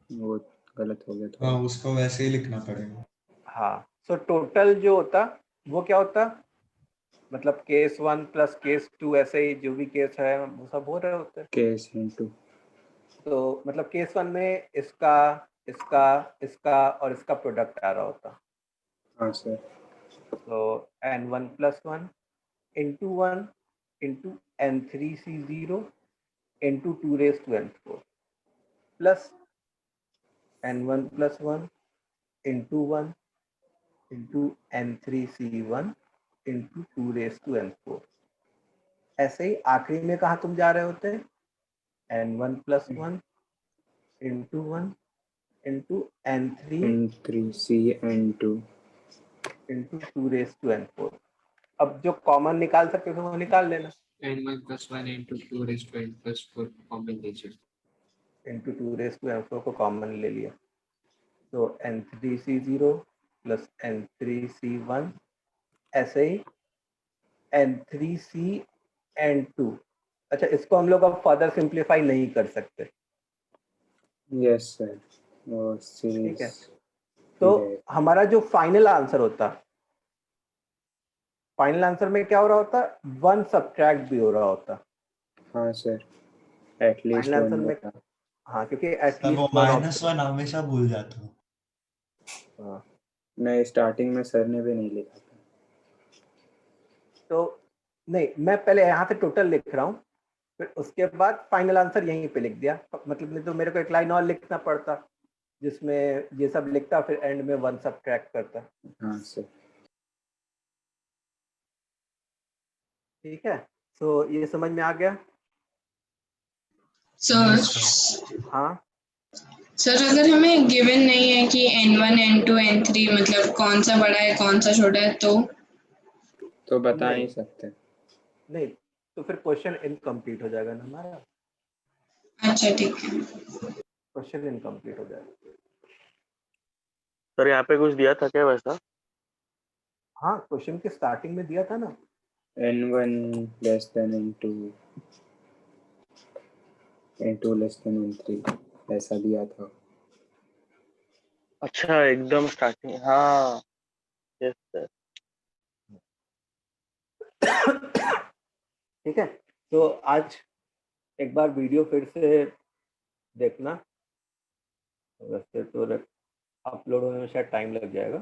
Speaker 3: वो गलत हो गया
Speaker 5: हाँ
Speaker 3: थोड़ा।
Speaker 5: उसको वैसे ही लिखना पड़ेगा।
Speaker 1: हाँ। सो टोटल जो होता वो क्या होता? मतलब केस 1 + केस 2, ऐसे ही जो भी केस है वो सब हो रहे होते।
Speaker 3: Case n2।
Speaker 1: तो मतलब केस 1 में इसका, इसका, इसका और इसका प्रोडक्ट आ रहा होता।
Speaker 3: हाँ सर।
Speaker 1: तो n1 + 1 × 1 × n3c0 × 2n4 plus n1 + 1 × 1 × n3c1 × 2n4। ऐसे ही आखिरी में कहाँ तुम जा रहे होते? n1 + 1 × 1 × n3
Speaker 3: n3c n2।
Speaker 1: × 2n4। अब जो कॉमन निकाल सकते थे वो निकाल लेना।
Speaker 8: n1 + 1 × 2n + 4 कॉमन लीजिए।
Speaker 1: × 2n4 को कॉमन ले लिया, तो n3c0 + n3c1, ऐसे ही n3c n2। अच्छा, इसको हम लोग अब फर्दर सिंप्लीफाई नहीं कर सकते।
Speaker 3: यस सर, वो
Speaker 1: ठीक
Speaker 3: सीरीज
Speaker 1: है। तो हमारा जो फाइनल आंसर होता, फाइनल आंसर में क्या हो रहा होता? 1 सब्ट्रैक्ट भी हो रहा होता।
Speaker 3: हाँ सर, एटलीस्ट
Speaker 1: फाइनल
Speaker 3: 1
Speaker 1: आंसर में,
Speaker 3: होता।
Speaker 1: हाँ, क्योंकि
Speaker 5: सर वो
Speaker 1: एटलीस्ट 1
Speaker 5: -1 हमेशा भूल जाता हूँ।
Speaker 1: हाँ,
Speaker 3: नहीं, स्टार्टिंग में सर ने भी नहीं लिखा था।
Speaker 1: तो नहीं, मैं पहले यहाँ से टोटल लिख रहा हूँ, फिर उसके बाद फाइनल आंसर यहीं पे लिख दिया। मतलब नहीं तो मेरे को एक लाइन और लिखना पड़ता जिसमें ये सब लिखता, फिर एंड में 1 सब्ट्रैक्ट करता।
Speaker 3: हाँ सर।
Speaker 1: ठीक है। तो ये समझ में आ गया?
Speaker 11: सर
Speaker 1: हाँ
Speaker 11: सर अगर हमें गिवन नहीं है कि n1 n2 n3 मतलब कौन सा बड़ा है कौन सा छोटा है
Speaker 3: तो बता
Speaker 1: नहीं।
Speaker 3: नहीं सकते।
Speaker 1: नहीं तो फिर क्वेश्चन इनकम्प्लीट हो जाएगा ना हमारा,
Speaker 11: अच्छा ठीक है।
Speaker 1: क्वेश्चन इनकम्प्लीट हो जाएगा।
Speaker 4: सर यहाँ पे कुछ दिया था क्या वैसा?
Speaker 1: हाँ क्वेश्चन के स्टार्टिंग में दिया था ना,
Speaker 3: n1 less than n2, n2 less than n3 ऐसा दिया था।
Speaker 4: अच्छा एकदम स्टार्टिंग, हाँ यस सर।
Speaker 1: ठीक है। तो आज एक बार वीडियो फिर से देखना, वैसे तो अपलोड होने में शायद टाइम लग जाएगा,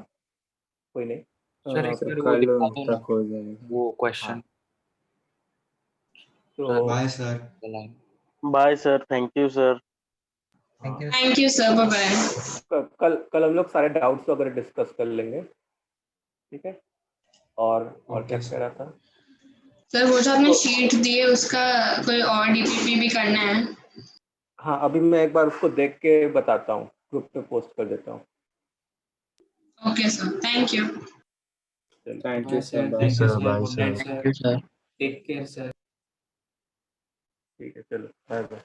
Speaker 1: कोई नहीं।
Speaker 8: सर एक बार वो
Speaker 3: कल
Speaker 8: दिखा दो ना
Speaker 3: तक हो जाएगा
Speaker 8: वो क्वेश्चन।
Speaker 1: तो
Speaker 5: bye sir.
Speaker 4: Bye sir, thank you sir.
Speaker 11: Thank you sir, bye bye.
Speaker 1: कल हम लोग सारे डाउट्स वगैरह डिस्कस कर लेंगे, ठीक है। और क्या कह रहा था
Speaker 11: सर वो जो आपने शीट दी है उसका कोई और डीपीपी भी करना है?
Speaker 1: हाँ अभी मैं एक बार उसको देख के बताता हूँ, ग्रुप पे पोस्ट कर देता हूँ।
Speaker 11: Okay sir, thank you.
Speaker 3: Thank you sir,
Speaker 8: thank you sir,
Speaker 2: bye
Speaker 8: good night
Speaker 2: sir.
Speaker 8: Sir, take care sir.
Speaker 1: ठीक है चलो बाय बाय।